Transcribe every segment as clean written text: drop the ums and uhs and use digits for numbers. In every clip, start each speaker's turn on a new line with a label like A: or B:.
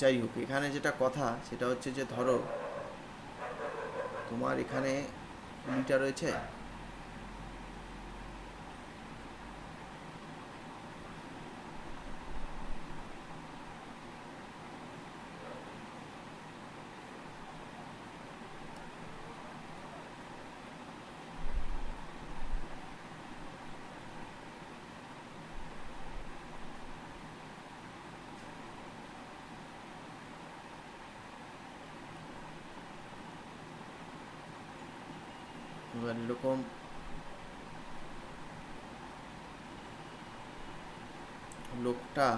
A: যাই হোক, এখানে যেটা কথা সেটা হচ্ছে যে ধরো তোমার এখানে পুলিটা রয়েছে, এবার এরকম লোকটা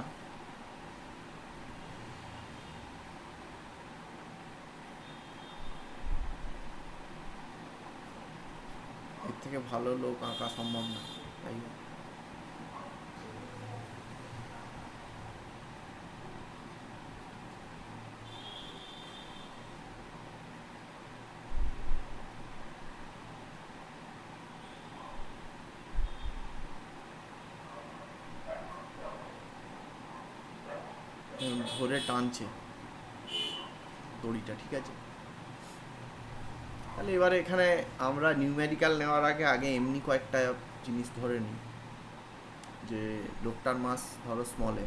A: এর থেকে ভালো লোক আঁকা সম্ভব না, তাই হোক। ধরে টানছে দড়িটা, ঠিক আছে। তাহলে এবারে এখানে আমরা নিউমেরিক্যাল নেওয়ার আগে আগে এমনি কয়েকটা জিনিস ধরে নিই, যে লোকটার মাস ধরো স্মলে,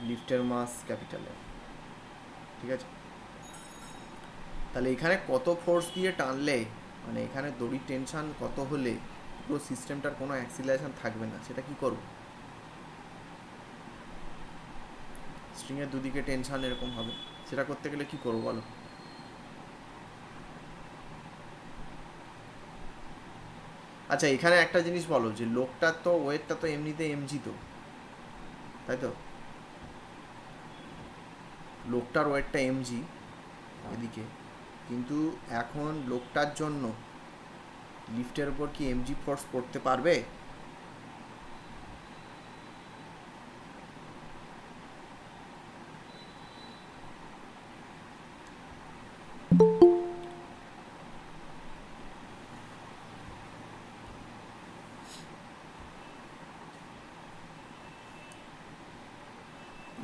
A: লিফটের মাস ক্যাপিটালে, ঠিক আছে। তাহলে এখানে কত ফোর্স দিয়ে টানলে, মানে এখানে দড়ির টেনশন কত হলে পুরো সিস্টেমটার কোনো অ্যাক্সিলারেশন থাকবে না, সেটা কি করব? স্ট্রিংয়ের দুদিকে টেনশন এরকম হবে, সেটা করতে গেলে কি করবো বলো? আচ্ছা, এখানে একটা জিনিস বলো, যে লোকটার তো ওয়েটটা তো এমনিতে এমজি, তো তাই তো, লোকটার ওয়েটটা এমজি এদিকে, কিন্তু এখন লোকটার জন্য লিফটের উপর কি এমজি ফোর্স পড়তে পারবে?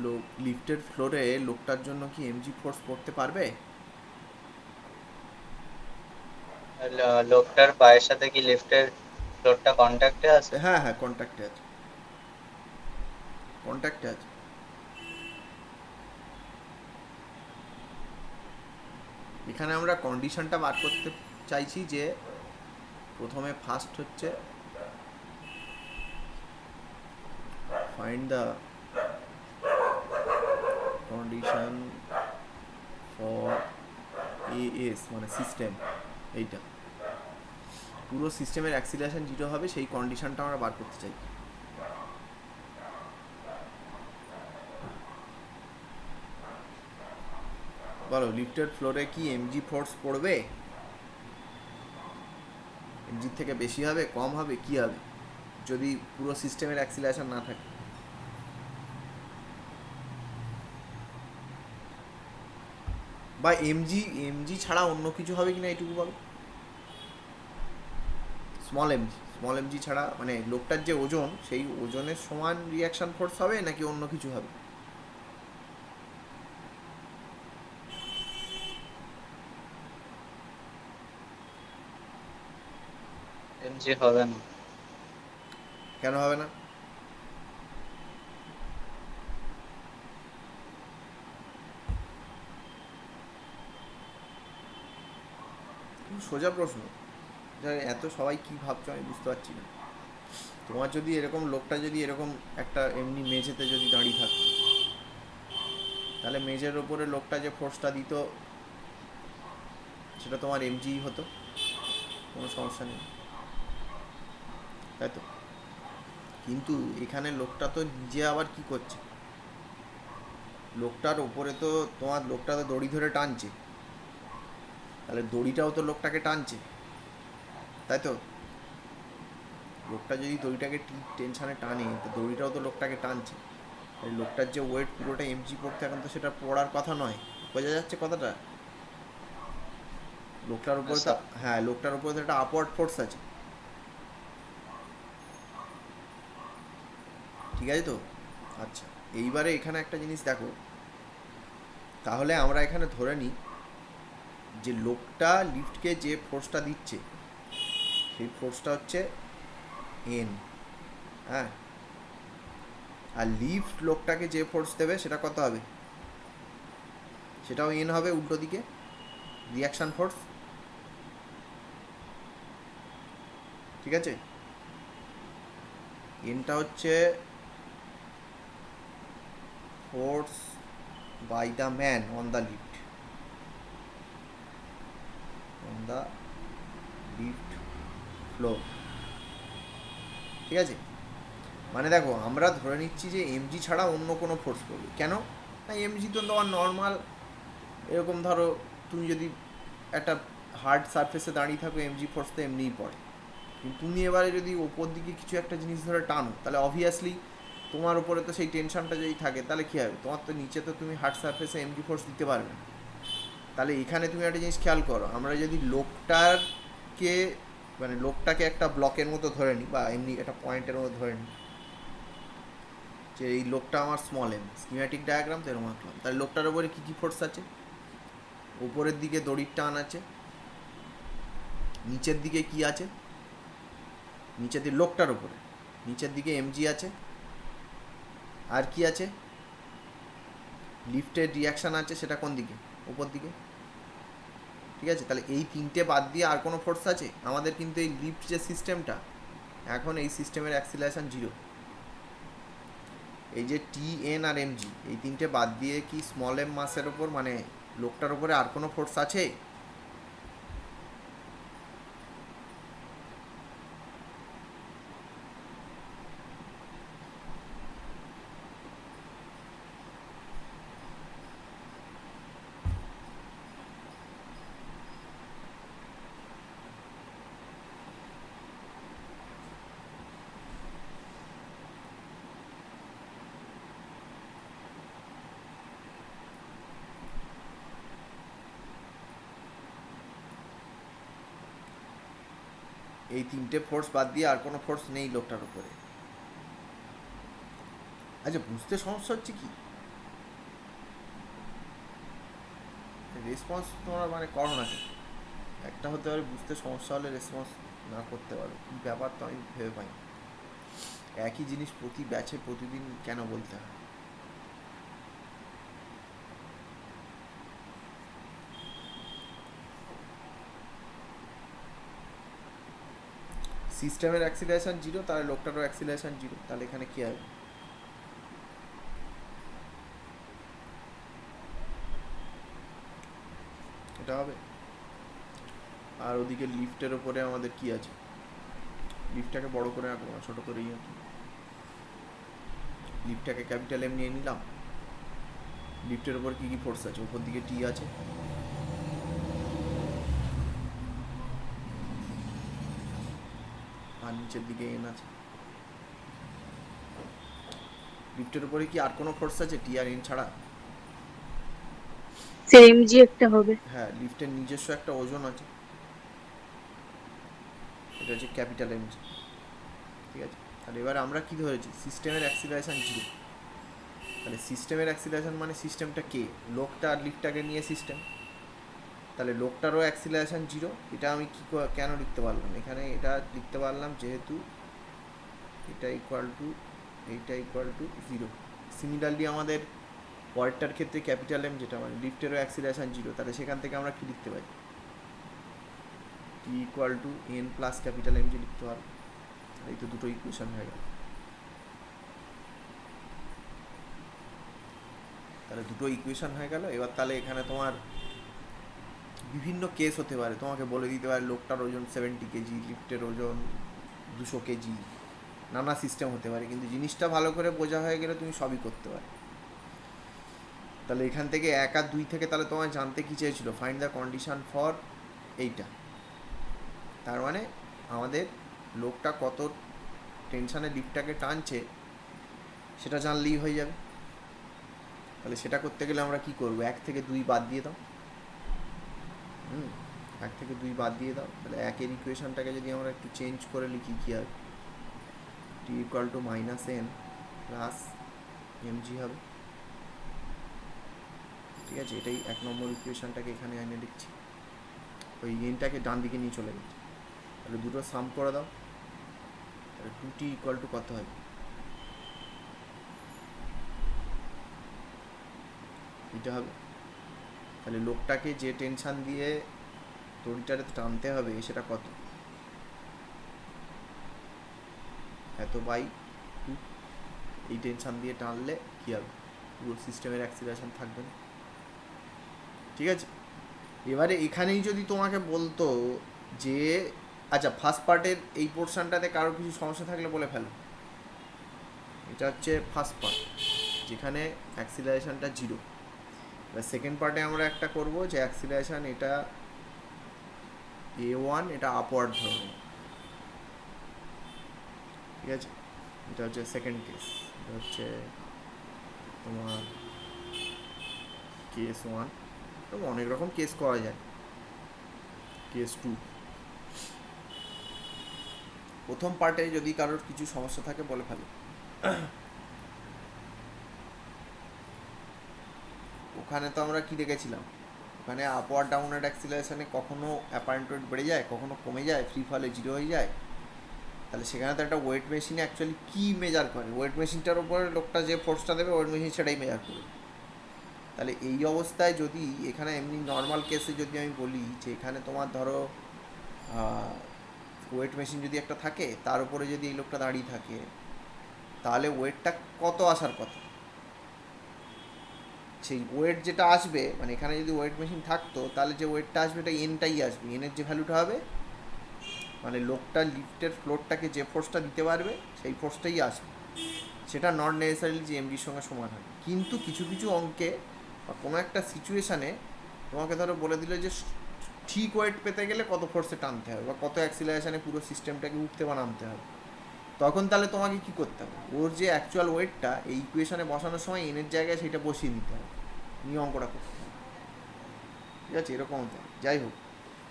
A: লোক লিফটের ফ্লোরে লোকটার জন্য কি এমজি ফোর্স পড়তে পারবে?
B: লোকটার পায়ের সাথে কি লিফটের ফ্লোরটা কন্ট্যাক্টে আছে?
A: হ্যাঁ হ্যাঁ, কন্ট্যাক্টে আছে, কন্ট্যাক্টে আছে। এখানে আমরা কন্ডিশনটা বার করতে চাইছি, যে প্রথমে ফার্স্ট হচ্ছে find the condition for as, মানে সিস্টেম, এইটা পুরো সিস্টেমের অ্যাক্সিলারেশন জিরো হবে, সেই কন্ডিশনটা আমরা বার করতে চাই। বলো, লিফটের ফ্লোরে কি এমজি ফোর্স পড়বে? এমজির থেকে বেশি হবে, কম হবে, কি হবে যদি পুরো সিস্টেমের অ্যাক্সিলারেশন না থাকে? বা এমজি এমজি ছাড়া অন্য কিছু হবে কিনা এইটুকু বলো। স্মল এমজি ছাড়া, মানে লোকটার যে ওজন, সেই ওজনের সমান রিয়াকশন ফোর্স হবে নাকি অন্য কিছু হবে?
B: এমজি হবে না।
A: কেন হবে না? সোজা প্রশ্ন, যা এত সবাই কি ভাবছো আমি বুঝতে পারছি না। তোমার যদি এরকম লোকটা যদি এরকম একটা এমনি মেঝেতে যদি দাঁড়িয়ে থাকতো, তাহলে মেঝের ওপরে লোকটা যে ফোর্সটা দিত সেটা তোমার এমজি হতো, কোনো সমস্যা নেই, তাই তো। কিন্তু এখানে লোকটা তো নিজে আবার কি করছে, লোকটার ওপরে তো তোমার লোকটা তো দড়ি ধরে টানছে, তাহলে দড়িটাও তো লোকটাকে টানছে, তাই তো। লোকটা যদি দড়িটাকে টেনশানে টানে, তো দড়িটাও তো লোকটাকে টানছে, তাই লোকটার যে ওয়েট পুরোটা এমজি পড়তে, এখন তো সেটা পড়ার কথা নয়। বোঝা যাচ্ছে কথাটা? লোকটার উপরে তো,
B: আচ্ছা,
A: হ্যাঁ, লোকটার উপরে তো একটা আপওয়ার্ড ফোর্স আছে, ঠিক আছে তো। আচ্ছা, এইবারে এখানে একটা জিনিস দেখো, তাহলে আমরা এখানে ধরে নিই যে লোকটা লিফটকে যে ফোর্সটা দিচ্ছে সেই ফোর্সটা হচ্ছে এন। হ্যাঁ, আর লিফট লোকটাকে যে ফোর্স দেবে সেটা কত হবে? সেটাও এন হবে, উল্টো দিকে রিয়াকশান ফোর্স। ঠিক আছে, এনটা হচ্ছে force by the man on the lift, on the lift floor. ঠিক আছে, মানে দেখো আমরা ধরে নিচ্ছি যে এমজি ছাড়া অন্য কোনো ফোর্স পড়বে। কেন না, এমজি তো তোমার নর্মাল, এরকম ধরো তুমি যদি একটা হার্ড সারফেসে দাঁড়িয়ে থাকো, এমজি ফোর্স তো এমনিই পড়ে। কিন্তু তুমি এবারে যদি ওপর দিকে কিছু একটা জিনিস ধরে টানো, তাহলে অবভিয়াসলি তোমার উপরে তো সেই টেনশনটা যদি থাকে, তাহলে কী হবে, তোমার তো নিচে তো তুমি হার্ড সারফেসে এমজি ফোর্স দিতে পারবে না। তাহলে এখানে তুমি একটা জিনিস খেয়াল করো, আমরা যদি লোকটাকে মানে লোকটাকে একটা ব্লকের মতো ধরে নিই, বা এমনি একটা পয়েন্টের মতো ধরে নিই, যে এই লোকটা আমার স্মল এম, স্কিম্যাটিক ডায়াগ্রাম তো এরকম আঁকলাম। তাহলে লোকটার উপরে কী কী ফোর্স আছে? উপরের দিকে দড়ির টান আছে, নিচের দিকে কি আছে, নিচের দিকে লোকটার উপরে নিচের দিকে এমজি আছে, আর কি আছে, লিফটের রিয়াকশান আছে, সেটা কোন দিকে? উপর দিকে। ঠিক আছে, তাহলে এই তিনটে বাদ দিয়ে আর কোনো ফোর্স আছে আমাদের? কিন্তু এই লিফট যে সিস্টেমটা, এখন এই সিস্টেমের অ্যাক্সিলারেশন জিরো। এই যে টি এন আর এমজি, এই তিনটে বাদ দিয়ে কি স্মল এম মাসের ওপর মানে লোকটার উপরে আর কোনো ফোর্স আছে? এই তিনটে ফোর্স বাদ দিয়ে আর কোনো ফোর্স নেই লোকটার উপরে। আচ্ছা, বুঝতে সমস্যা হচ্ছে কি? রেসপন্স তোমরা মানে করো না কেন? একটা হতে পারে বুঝতে সমস্যা হলে রেসপন্স না করতে পারো, কী ব্যাপার তো আমি ভেবে পাই না। একই জিনিস প্রতি ব্যাচে প্রতিদিন কেন বলতে হয়? সিস্টেমের অ্যাক্সিলারেশন জিরো, তাহলে লোকটারও অ্যাক্সিলারেশন জিরো, তাহলে এখানে কী হবে? এটা হবে। আর ওদিকে লিফটের ওপরে আমাদের কি আছে? লিফটটাকে বড় করে আঁকবো না, ছোটো করেই আঁকি। লিফটটাকে ক্যাপিটাল এম নিয়ে নিলাম। লিফটের ওপর কী কী ফোর্স আছে? উপর দিকে টি আছে, আর নিচের দিকে এন আছে। লিফটের উপরে কি আর কোনো ফোর্স আছে টি আর এন ছাড়া?
C: সেম জি একটা হবে।
A: হ্যাঁ, লিফটের নিজস্ব একটা ওজন আছে, এটা হচ্ছে ক্যাপিটাল এম জি। ঠিক আছে, তাহলে এবার আমরা কি ধরেছি? সিস্টেমের অ্যাক্সিলারেশন জিরো। তাহলে সিস্টেমের অ্যাক্সিলারেশন মানে সিস্টেমটা কে? লোকটা আর লিফটটাকে নিয়ে সিস্টেম। তাহলে লোকটারও অ্যাক্সিলারেশন জিরো। এটা আমি কি কেন লিখতে পারলাম এখানে? এটা লিখতে পারলাম যেহেতু এটা ইকুয়াল টু জিরো। সিমিলারলি আমাদের পরেরটার ক্ষেত্রে ক্যাপিটাল এম, যেটা মানে লিফটেরও অ্যাক্সিলারেশন জিরো, তাহলে সেখান থেকে আমরা কি লিখতে পারি? T equal to N plus capital M G লিখতে পারবো। এই তো দুটো ইকুয়েশন হয়ে গেল। তাহলে দুটো ইকুয়েশন হয়ে গেল। এবার তাহলে এখানে তোমার বিভিন্ন কেস হতে পারে, তোমাকে বলে দিতে পারে লোকটার ওজন 70 কেজি, লিফটের ওজন 200 কেজি, নানা সিস্টেম হতে পারে। কিন্তু জিনিসটা ভালো করে বোঝা হয়ে গেলে তুমি সবই করতে পারো। তাহলে এখান থেকে 1 আর 2 থেকে তাহলে তোমায় জানতে কী চেয়েছিল? ফাইন্ড দ্য কন্ডিশন ফর এইটা। তার মানে আমাদের লোকটা কত টেনশানে লিফটটাকে টানছে সেটা জানলেই হয়ে যাবে। তাহলে সেটা করতে গেলে আমরা কি করব? 1 থেকে 2 বাদ দিয়ে দাও। 1 থেকে 2 বাদ দিয়ে দাও। তাহলে 1-এর ইকুয়েশনটাকে যদি আমরা একটু চেঞ্জ করে লিখি, কী হয়? T equal to minus N plus mg হবে। ঠিক আছে, এটাই 1 নম্বর ইকুয়েশনটাকে এখানে এনে লিখছি, ওই এনটাকে ডান দিকে নিয়ে চলে গেছে। তাহলে দুটো সাম করে দাও, তাহলে 2t ইকুয়াল টু কত হবে, এটা হবে। তাহলে লোকটাকে যে টেনশান দিয়ে দড়িটাতে টানতে হবে সেটা কত, এত বাই 2। এই টেনশান দিয়ে টানলে কী হবে, পুরো সিস্টেমের অ্যাক্সিলারেশন থাকবে না। ঠিক আছে, এবারে এখানেই যদি তোমাকে বলতো যে আচ্ছা ফার্স্ট পার্টের এই পোর্শনটাতে কারোর কিছু সমস্যা থাকলে বলে ফেলো। এটা হচ্ছে ফার্স্ট পার্ট যেখানে অ্যাক্সিলারেশনটা 0। এবার সেকেন্ড পার্টে আমরা একটা করব যে অ্যাক্সিলারেশন এটা a1, এটা আপওয়ার্ড ধরনের। ঠিক আছে, এটা হচ্ছে সেকেন্ড কেস। এটা হচ্ছে তোমার কেস 1, এবং অনেক রকম কেস করা যায়। কেস 2, প্রথম পার্টে যদি কারোর কিছু সমস্যা থাকে বলে ফেলো। ওখানে তো আমরা কি দেখেছিলাম, ওখানে আপওয়ার্ড ডাউনওয়ার্ড অ্যাক্সিলারেশনে কখনো অ্যাপারেন্ট ওয়েট বেড়ে যায়, কখনো কমে যায়, ফ্রি ফলে 0 হয়ে যায়। তাহলে সেখানে তো একটা ওয়েট মেশিনে অ্যাকচুয়ালি কী মেজার করে, ওয়েট মেশিনটার উপরে লোকটা যে ফোর্সটা দেবে ওয়েট মেশিন সেটাই মেজার করবে। তাহলে এই অবস্থায় যদি এখানে এমনি নর্মাল কেসে যদি আমি বলি যে এখানে তোমার ধরো ওয়েট মেশিন যদি একটা থাকে, তার উপরে যদি এই লোকটা দাঁড়িয়ে থাকে, তাহলে ওয়েটটা কত আসার কথা, সেই ওয়েট যেটা আসবে, মানে এখানে যদি ওয়েট মেশিন থাকতো তাহলে যে ওয়েটটা আসবে এটা এনটাই আসবে, এনের যে ভ্যালুটা হবে, মানে লোকটা লিফটের ফ্লোরটাকে যে ফোর্সটা দিতে পারবে সেই ফোর্সটাই আসবে। সেটা নট নেসেসারিলি যে এমডির সঙ্গে সমান হবে। কিন্তু কিছু কিছু অঙ্কে বা কোনো একটা সিচুয়েশানে তোমাকে ধরো বলে দিল যে ঠিক ওয়েট পেতে গেলে কত ফোর্সে টানতে হবে বা কত অ্যাক্সিলারেশনে পুরো সিস্টেমটাকে উঠতে বা নামতে হবে, তখন তাহলে তোমাকে কী করতে হবে, ওর যে অ্যাকচুয়াল ওয়েটটা এই ইকুয়েশনে বসানোর সময় এনের জায়গায় সেটা বসিয়ে নিতে হবে, নিয়ে অঙ্কটা করতে হবে। ঠিক আছে, এরকম হতে হবে। যাই হোক,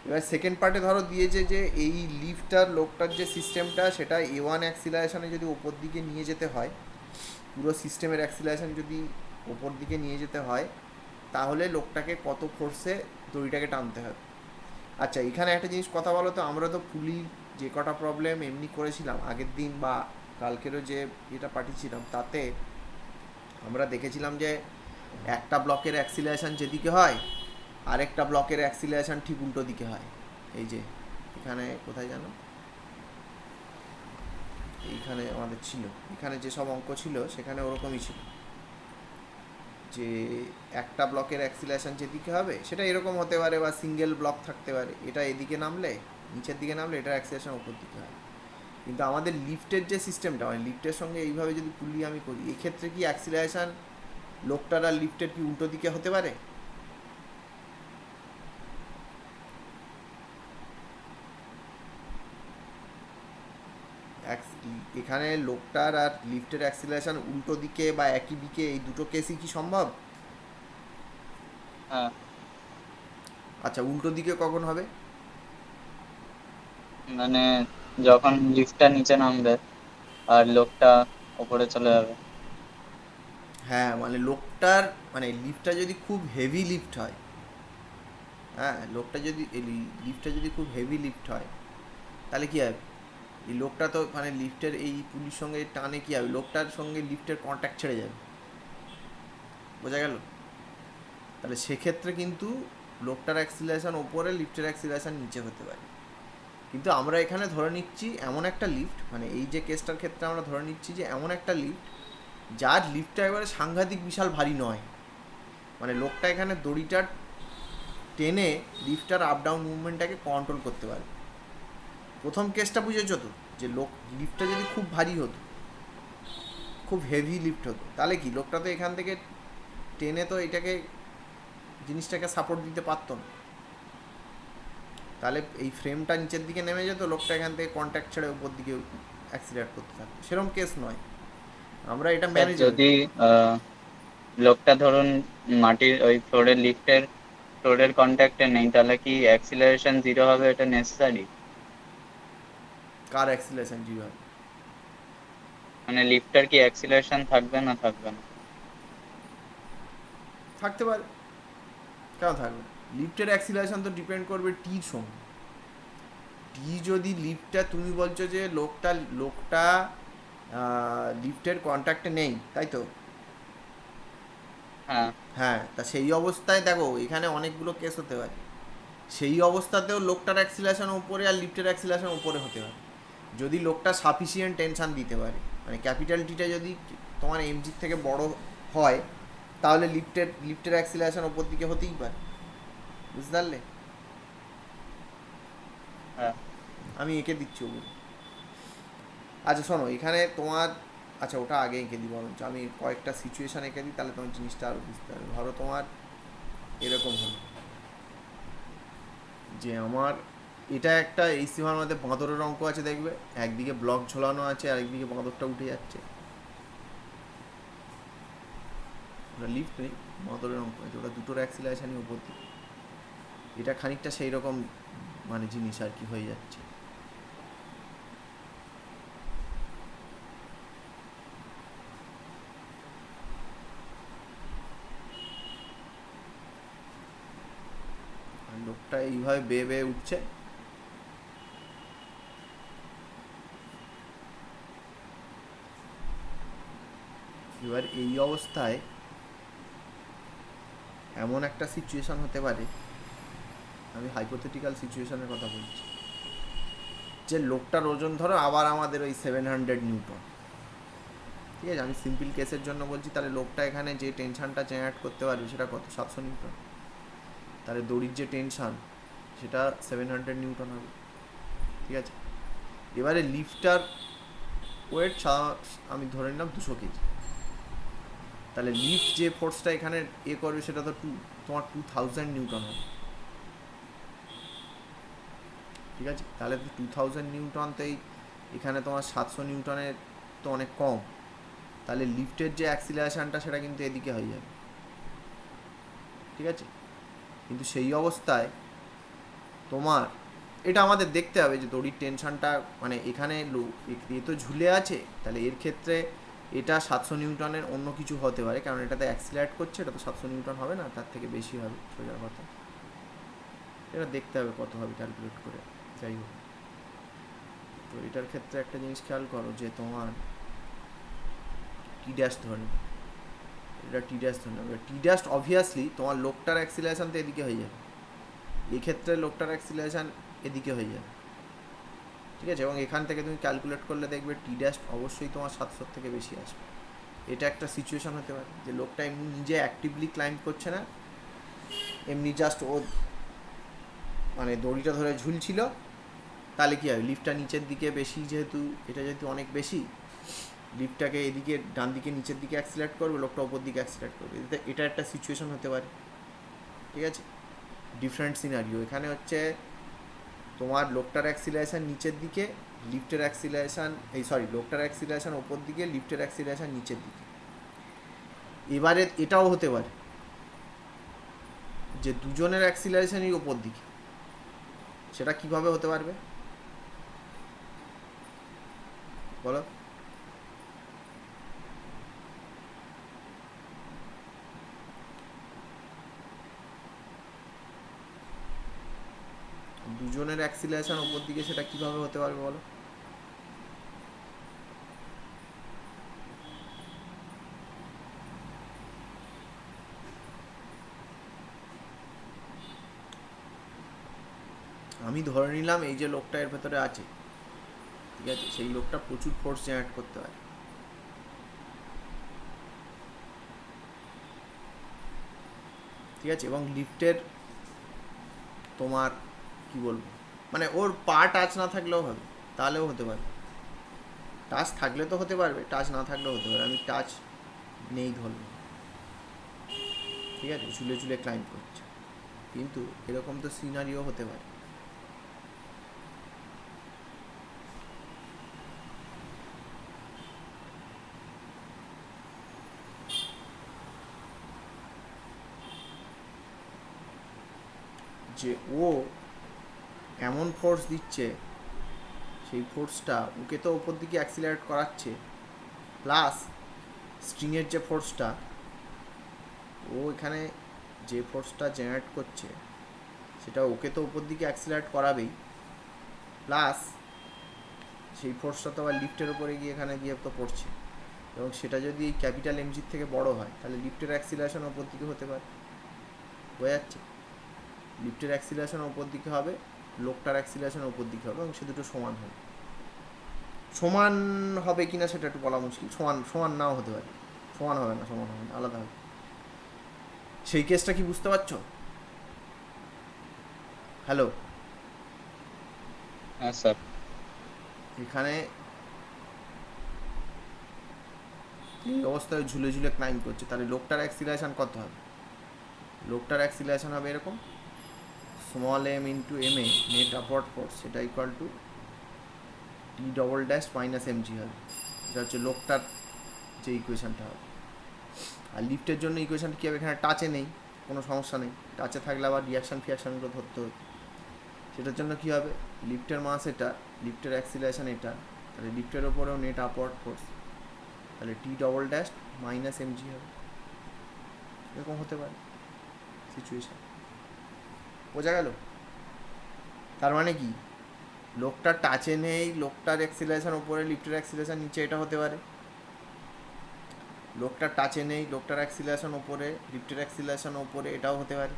A: এবার সেকেন্ড পার্টে ধরো দিয়েছে যে এই লিফটার লোকটার যে সিস্টেমটা সেটা a1 অ্যাক্সিলারেশনে যদি ওপর দিকে নিয়ে যেতে হয়, পুরো সিস্টেমের অ্যাক্সিলারেশন যদি ওপর দিকে নিয়ে যেতে হয়, তাহলে লোকটাকে কত ফোর্সে দড়িটাকে টানতে হবে। আচ্ছা, এখানে একটা জিনিস কথা বলো তো, আমরা তো পুলির যে কটা প্রবলেম এমনি করেছিলাম আগের দিন বা কালকেরও যে এটা পাঠিয়েছিলাম, তাতে আমরা দেখেছিলাম যে একটা ব্লকের অ্যাক্সিলারেশন যেদিকে হয়, আরেকটা ব্লকের অ্যাক্সিলারেশন ঠিক উল্টো দিকে হয়। এই যে এখানে কোথায় জানো, এইখানে আমাদের ছিল, এখানে যেসব অঙ্ক ছিল সেখানে ওরকমই ছিল যে একটা ব্লকের অ্যাক্সিলারেশন যেদিকে হবে সেটা এরকম হতে পারে, বা সিঙ্গেল ব্লক থাকতে পারে, এটা এদিকে নামলে নিচের দিকে নামলে এটার অ্যাক্সিলারেশন ওপর দিকে হয়। কিন্তু আমাদের লিফটের যে সিস্টেমটা, মানে লিফটের সঙ্গে এইভাবে যদি পুলি আমি করি, এক্ষেত্রে কি অ্যাক্সিলারেশন লোকটার আর লিফটের কি উল্টো দিকে হতে পারে? এখানে লোকটার আর লিফটের অ্যাক্সিলারেশন উল্টো দিকে বা একই দিকে, এই দুটো কেসই কি সম্ভব?
B: হ্যাঁ,
A: আচ্ছা, উল্টো দিকে কখন হবে?
B: মানে যখন লিফটটা নিচে নামবে আর লোকটা উপরে চলে যাবে।
A: হ্যাঁ, মানে লোকটার, মানে লিফটটা যদি খুব হেভি লিফট হয়, হ্যাঁ লোকটা যদি লিফটটা যদি খুব হেভি লিফট হয়, তাহলে কী হবে, এই লোকটা তো মানে লিফটের এই পুলির সঙ্গে টানে কী হবে, লোকটার সঙ্গে লিফটের কন্ট্যাক্ট ছেড়ে যাবে। বোঝা গেল? তাহলে সেক্ষেত্রে কিন্তু লোকটার অ্যাক্সিলারেশন ওপরে, লিফটের অ্যাক্সিলারেশন নিচে হতে পারে। কিন্তু আমরা এখানে ধরে নিচ্ছি এমন একটা লিফট, মানে এই যে কেসটার ক্ষেত্রে আমরা ধরে নিচ্ছি যে এমন একটা লিফট যার লিফটটা এবারে সাংঘাতিক বিশাল ভারী নয়, মানে লোকটা এখানে দড়িটা টেনে লিফটার আপ ডাউন মুভমেন্টটাকে কন্ট্রোল করতে পারে। প্রথম কেসটা বুঝেছো তো, যে লিফটটা যদি খুব ভারী হতো, খুব হেভি লিফট হতো, তাহলে কি লোকটা তো এখান থেকে টেনে তো এটাকে, জিনিসটাকে সাপোর্ট দিতে পারতো না, তাহলে এই ফ্রেমটা নিচের দিকে নেমে যেত, লোকটা এখান থেকে কন্ট্যাক্ট ছেড়ে উপর দিকে অ্যাক্সিলারেট করতে থাকতো। সেরকম কেস নয়, আমরা এটা
B: স্যার
A: ম্যানেজ
B: যদি লোকটা ধরুন মাটির ওই ফ্লোরের লিফটের ফ্লোরের কন্ট্যাক্টে নেই, তাহলে কি অ্যাক্সিলারেশন 0 হবে, এটা নেসেসারি?
A: কার অ্যাক্সিলারেশন 0 হবে?
B: মানে লিফটার কি অ্যাক্সিলারেশন থাকবে না থাকবে না?
A: থাকতে পারে, কেন থাকবে? লিফটের অ্যাক্সিলারেশন তো ডিপেন্ড করবে টির সঙ্গে। টি যদি লিফটটা, তুমি বলছো যে লোকটা লোকটা লিফটের কন্ট্যাক্টে নেই, তাই তো?
B: হ্যাঁ
A: হ্যাঁ, তা সেই অবস্থায় দেখো এখানে অনেকগুলো কেস হতে পারে। সেই অবস্থাতেও লোকটার অ্যাক্সিলারেশন উপরে আর লিফটের অ্যাক্সিলারেশন উপরে হতে পারে, যদি লোকটা সাফিসিয়েন্ট টেনশান দিতে পারে। মানে ক্যাপিটাল টিটা যদি তোমার এমজির থেকে বড় হয়, তাহলে লিফটের অ্যাক্সিলারেশন ওপর দিকে হতেই পারে, বুঝতে পারলে?
B: হ্যাঁ
A: আমি এঁকে দিচ্ছি ওগুলো। আচ্ছা শোনো, এখানে তোমার, আচ্ছা ওটা আগে এঁকে দিই বরঞ্চ, আমি কয়েকটা সিচুয়েশান এঁকে দিই, তাহলে তোমার জিনিসটা আরও বুঝতে পারবে। ধরো তোমার এরকম হলো যে আমার এটা একটা এই সীমার মধ্যে বাঁদরের অঙ্ক আছে, দেখবে একদিকে ব্লক ঝোলানো আছে আর একদিকে বাঁদরটা উঠে যাচ্ছে। ওটা লিফট নেই, বাঁদরের অঙ্ক আছে, ওটা দুটোর অ্যাক্সিলারেশনই উপর দিকে। এটা খানিকটা সেই রকম মানে জিনিস আর কি হয়ে যাচ্ছে। আর লোকটা এইভাবে বেয়ে বেয়ে উঠছে, এবার এই অবস্থায় এমন একটা সিচুয়েশান হতে পারে, আমি হাইপোথেটিক্যাল সিচুয়েশানের কথা বলছি, যে লোকটার ওজন ধরো আবার আমাদের ওই 700 নিউটন, ঠিক আছে? আমি সিম্পল কেসের জন্য বলছি। তাহলে লোকটা এখানে যে টেনশানটা জেনারেট করতে পারবে সেটা কত? 700 নিউটন। তাহলে দড়ির যে টেনশান সেটা 700 নিউটন হবে, ঠিক আছে? এবারে লিফটার ওয়েট আমি ধরে নিলাম 200 কেজি। তাহলে লিফট যে ফোর্সটা এখানে করবে সেটা তো তোমার 2000 নিউটন হবে, ঠিক আছে? তাহলে তো 2000 নিউটনতেই এখানে তোমার 700 নিউটনের তো অনেক কম। তাহলে লিফটের যে অ্যাক্সিলারেশনটা সেটা কিন্তু এদিকে হয়ে যাবে, ঠিক আছে? কিন্তু সেই অবস্থায় তোমার এটা আমাদের দেখতে হবে যে দড়ির টেনশনটা, মানে এখানে এ তো ঝুলে আছে, তাহলে এর ক্ষেত্রে এটা 700 নিউটনের অন্য কিছু হতে পারে, কারণ এটাতে অ্যাক্সিলারেট করছে, এটা তো 700 নিউটন হবে না, তার থেকে বেশি হবে সোজা কথা। এটা দেখতে হবে কত হবে ক্যালকুলেট করে। যাই হোক, তো এটার ক্ষেত্রে একটা জিনিস খেয়াল করো যে তোমার টি ড্যাশ ধরে, এটা টি ড্যাশ ধরে নেবে। টি ড্যাশ অবভিয়াসলি তোমার লোকটার অ্যাক্সিলারেশন তো এদিকে হয়ে যাবে, এক্ষেত্রে লোকটার অ্যাক্সিলারেশন এদিকে হয়ে যাবে, ঠিক আছে? এবং এখান থেকে তুমি ক্যালকুলেট করলে দেখবে টি ড্যাশ অবশ্যই তোমার 700 থেকে বেশি আসবে। এটা একটা সিচুয়েশন হতে পারে যে লোকটা এমনি নিজে অ্যাক্টিভলি ক্লাইম্ব করছে না, এমনি জাস্ট ও মানে দড়িটা ধরে ঝুলছিল। তাহলে কী হবে? লিফটটা নিচের দিকে বেশি, যেহেতু এটা যেহেতু অনেক বেশি, লিফটটাকে এদিকে ডান দিকে নিচের দিকে অ্যাক্সিলারেট করবে, লোকটা ওপর দিকে অ্যাক্সিলারেট করবে। এটা একটা সিচুয়েশন হতে পারে, ঠিক আছে? ডিফারেন্ট সিনারিও এখানে হচ্ছে তোমার লোকটার অ্যাক্সিলারেশন নিচের দিকে, লিফটের অ্যাক্সিলারেশন লোকটার অ্যাক্সিলারেশন ওপর দিকে, লিফটের অ্যাক্সিলারেশন নিচের দিকে। এবারে এটাও হতে পারে যে দুজনের অ্যাক্সিলারেশনই ওপর দিকে। সেটা কিভাবে হতে পারবে বলো? দুজনের অ্যাক্সিলারেশন ওপর দিকে, সেটা কিভাবে হতে পারবে বলো? আমি ধরে নিলাম এই যে লোকটা এর ভেতরে আছে, ঠিক আছে, সেই লোকটা প্রচুর ফোর্স জেনারেট করতে পারে, ঠিক আছে? এবং লিফটের তোমার কি বলবো, মানে ওর পা টাচ না থাকলেও হবে, তাহলেও হতে পারে। টাচ থাকলে তো হতে পারবে, টাচ না থাকলেও হতে পারে। আমি টাচ নেই ধরলাম, ঠিক আছে, ঝুলে ঝুলে ক্লাইম্ব করছে, কিন্তু এরকম তো সিনারিও হতে পারে যে ও এমন ফোর্স দিচ্ছে, সেই ফোর্সটা ওকে তো ওপর দিকে অ্যাক্সিলারেট করাচ্ছে, প্লাস স্ট্রিংয়ের যে ফোর্সটা ও এখানে যে ফোর্সটা জেনারেট করছে সেটা ওকে তো উপর দিকে অ্যাক্সিলারেট করাবেই, প্লাস সেই ফোর্সটা তো আবার লিফটের উপরে গিয়ে এখানে গিয়ে তো পড়ছে, এবং সেটা যদি এই ক্যাপিটাল এমজির থেকে বড় হয় তাহলে লিফটের অ্যাক্সিলারেশন ওপর দিকে হতে পারে। বোঝা যাচ্ছে? লিফটের অ্যাক্সিলারেশন ওপর দিকে হবে, লোকটার অ্যাক্সিলারেশন ওপর দিকে হবে, এবং সে দুটো সমান হবে। সমান হবে কিনা সেটা একটু বলা মুশকিল, সমান সমান নাও হতে পারে, সমান হবে না, সমান হবে না, আলাদা হবে। সেই কেসটা কি বুঝতে পারছো? হ্যালো?
B: হ্যাঁ স্যার।
A: এখানে এই অবস্থায় ঝুলে ঝুলে ক্লাইম্ব করছে, তাহলে লোকটার অ্যাক্সিলারেশন কত হবে? লোকটার অ্যাক্সিলারেশন হবে এরকম, small m into m a net upward force, সেটা equal to T double dash minus m g হবে। এটা হচ্ছে লোকটার যে ইকুয়েশনটা হবে। আর লিফটের জন্য ইকুয়েশনটা কী হবে? এখানে টাচে নেই, কোনো সমস্যা নেই, টাচে থাকলে আবার রিয়াকশান ফিয়াকশানগুলো ধরতে হবে। সেটার জন্য কী হবে? লিফটের মাস এটা, লিফটের অ্যাক্সিলারেশন এটা, তাহলে লিফটের ওপরেও নেট আপওয়ার্ড ফোর্স, তাহলে T double dash minus m g হবে। এরকম হতে পারে সিচুয়েশান। বোঝা গেল? তার মানে কি, লোকটার টাচে নেই, লোকটার অ্যাক্সিলারেশন ওপরে, লিফটের অ্যাক্সিলারেশন নিচে, এটা হতে পারে। লোকটার টাচে নেই, লোকটার অ্যাক্সিলারেশন ওপরে, লিফটের অ্যাক্সিলারেশন ওপরে, এটাও হতে পারে।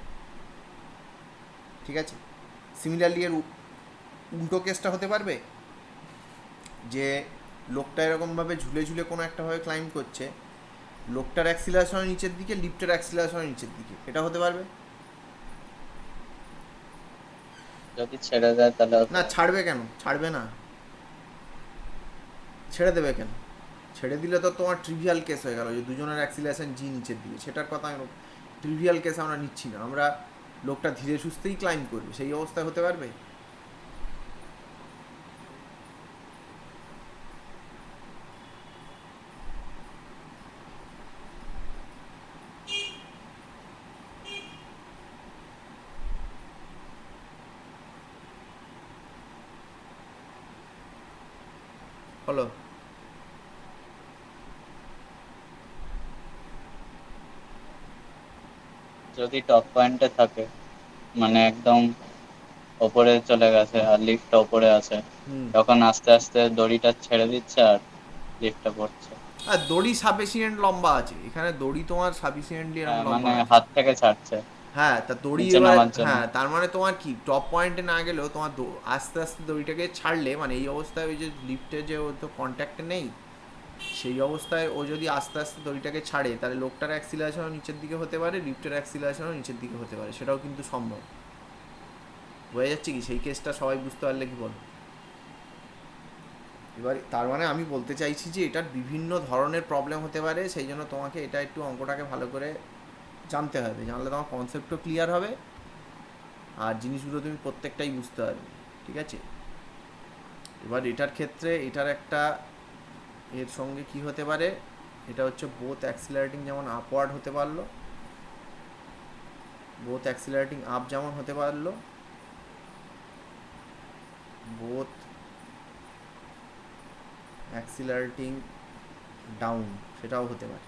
A: ঠিক আছে? সিমিলারলি এর উল্টো কেসটা হতে পারবে, যে লোকটা এরকমভাবে ঝুলে ঝুলে কোনো একটাভাবে ক্লাইম্ব করছে, লোকটার অ্যাক্সিলারেশনের নিচের দিকে, লিফটের অ্যাক্সিলারেশনের নিচের দিকে, এটা হতে পারবে?
B: যদি ছেড়ে দেয় তাহলে
A: না, ছাড়বে কেন? ছাড়বে না, ছেড়ে দেবে কেন? ছেড়ে দিলে তো তোমার ট্রিভিয়াল কেস হয়ে গেল, যে দুজনের অ্যাক্সিলারেশন জি নিচের দিকে, সেটার কথা আমি, ট্রিভিয়াল কেস আমরা নিচ্ছি না, আমরা লোকটা ধীরে সুস্থেই ক্লাইম্ব করবে, সেই অবস্থায় হতে পারবে? হলো?
B: যদি টপ পয়েন্টে থাকে, মানে একদম ওপরে চলে গেছে আর লিফটটা ওপরে আছে,
A: হুম।
B: তখন আস্তে আস্তে দড়িটা ছেড়ে দিচ্ছে আর লিফটটা পড়ছে।
A: আর দড়ি সাফিসিয়েন্ট লম্বা আছে এখানে, দড়ি তোমার সাফিসিয়েন্টলি এরকম
B: হ্যাঁ,
A: লম্বা
B: মানে
A: আছে।
B: হাত থেকে ছাড়ছে
A: হ্যাঁ, তা দড়ি
B: নিচে
A: এবার,
B: নামার জন্য।
A: হ্যাঁ, তার মানে তোমার কি, টপ পয়েন্টে না গেলেও তোমার আস্তে আস্তে দড়িটাকে ছাড়লে, মানে এই অবস্থায় ওই যে লিফটে যে ও তো কন্ট্যাক্টে নেই, সেই অবস্থায় ও যদি আস্তে আস্তে দড়িটাকে ছাড়ে, তাহলে লোকটার অ্যাক্সিলারেশনও নিচের দিকে হতে পারে, লিফটের অ্যাক্সিলারেশনও নিচের দিকে হতে পারে, সেটাও কিন্তু সম্ভব। বোঝা যাচ্ছে কি? সেই কেসটা সবাই বুঝতে পারলে কি বলো? এবার তার মানে আমি বলতে চাইছি যে এটার বিভিন্ন ধরনের প্রবলেম হতে পারে, সেই জন্য তোমাকে এটা একটু অঙ্কটাকে ভালো করে জানতে হবে, জানলে তোমার কনসেপ্টও ক্লিয়ার হবে, আর জিনিসগুলো তুমি প্রত্যেকটাই বুঝতে পারবে। ঠিক আছে? এবার এটার ক্ষেত্রে এটার একটা, এর সঙ্গে কি হতে পারে, এটা হচ্ছে বোথ অ্যাক্সিলারেটিং যেমন আপওয়ার্ড হতে পারলো, বোথ অ্যাক্সিলারেটিং আপ যেমন হতে পারলো, বোথ অ্যাক্সিলারেটিং ডাউন সেটাও হতে পারে।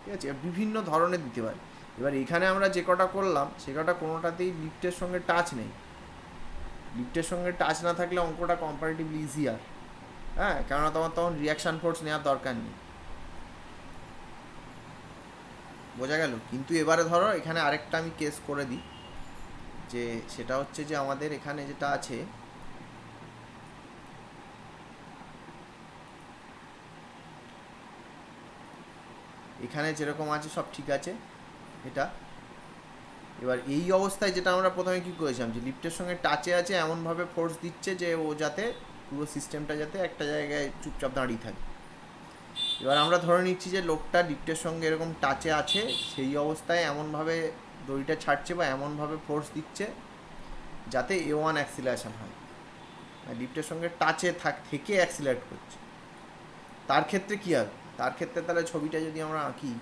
A: ঠিক আছে? বিভিন্ন ধরনের দিতে পারে। এবার এখানে আমরা যে কটা করলাম সে কটা কোনোটাতেই লিফটের সঙ্গে টাচ নেই। লিফটের সঙ্গে টাচ না থাকলে অঙ্কটা কম্পারেটিভলি ইজিয়ার। হ্যাঁ, কেননা তোমার তখন রিয়াকশান ফোর্স নেওয়ার দরকার নেই। বোঝা গেল? কিন্তু এবারে ধরো এখানে আরেকটা আমি কেস করে দিই, যে সেটা হচ্ছে যে আমাদের এখানে যেটা আছে, এখানে যেরকম আছে সব ঠিক আছে এটা। এবার এই অবস্থায় যেটা আমরা প্রথমে কী করেছিলাম, যে লিফটের সঙ্গে টাচে আছে, এমনভাবে ফোর্স দিচ্ছে যে ও যাতে পুরো সিস্টেমটা যাতে একটা জায়গায় চুপচাপ দাঁড়িয়ে থাকে। এবার আমরা ধরে নিচ্ছি যে লোকটা লিফটের সঙ্গে এরকম টাচে আছে, সেই অবস্থায় এমনভাবে দড়িটা ছাড়ছে বা এমনভাবে ফোর্স দিচ্ছে যাতে A1 অ্যাক্সিলারেশন হয়, লিফটের সঙ্গে টাচে থেকে অ্যাক্সিলারেট করছে। তার ক্ষেত্রে কী হবে? তার ক্ষেত্রে তাহলে ছবিটা যদি আমরা আঁকি,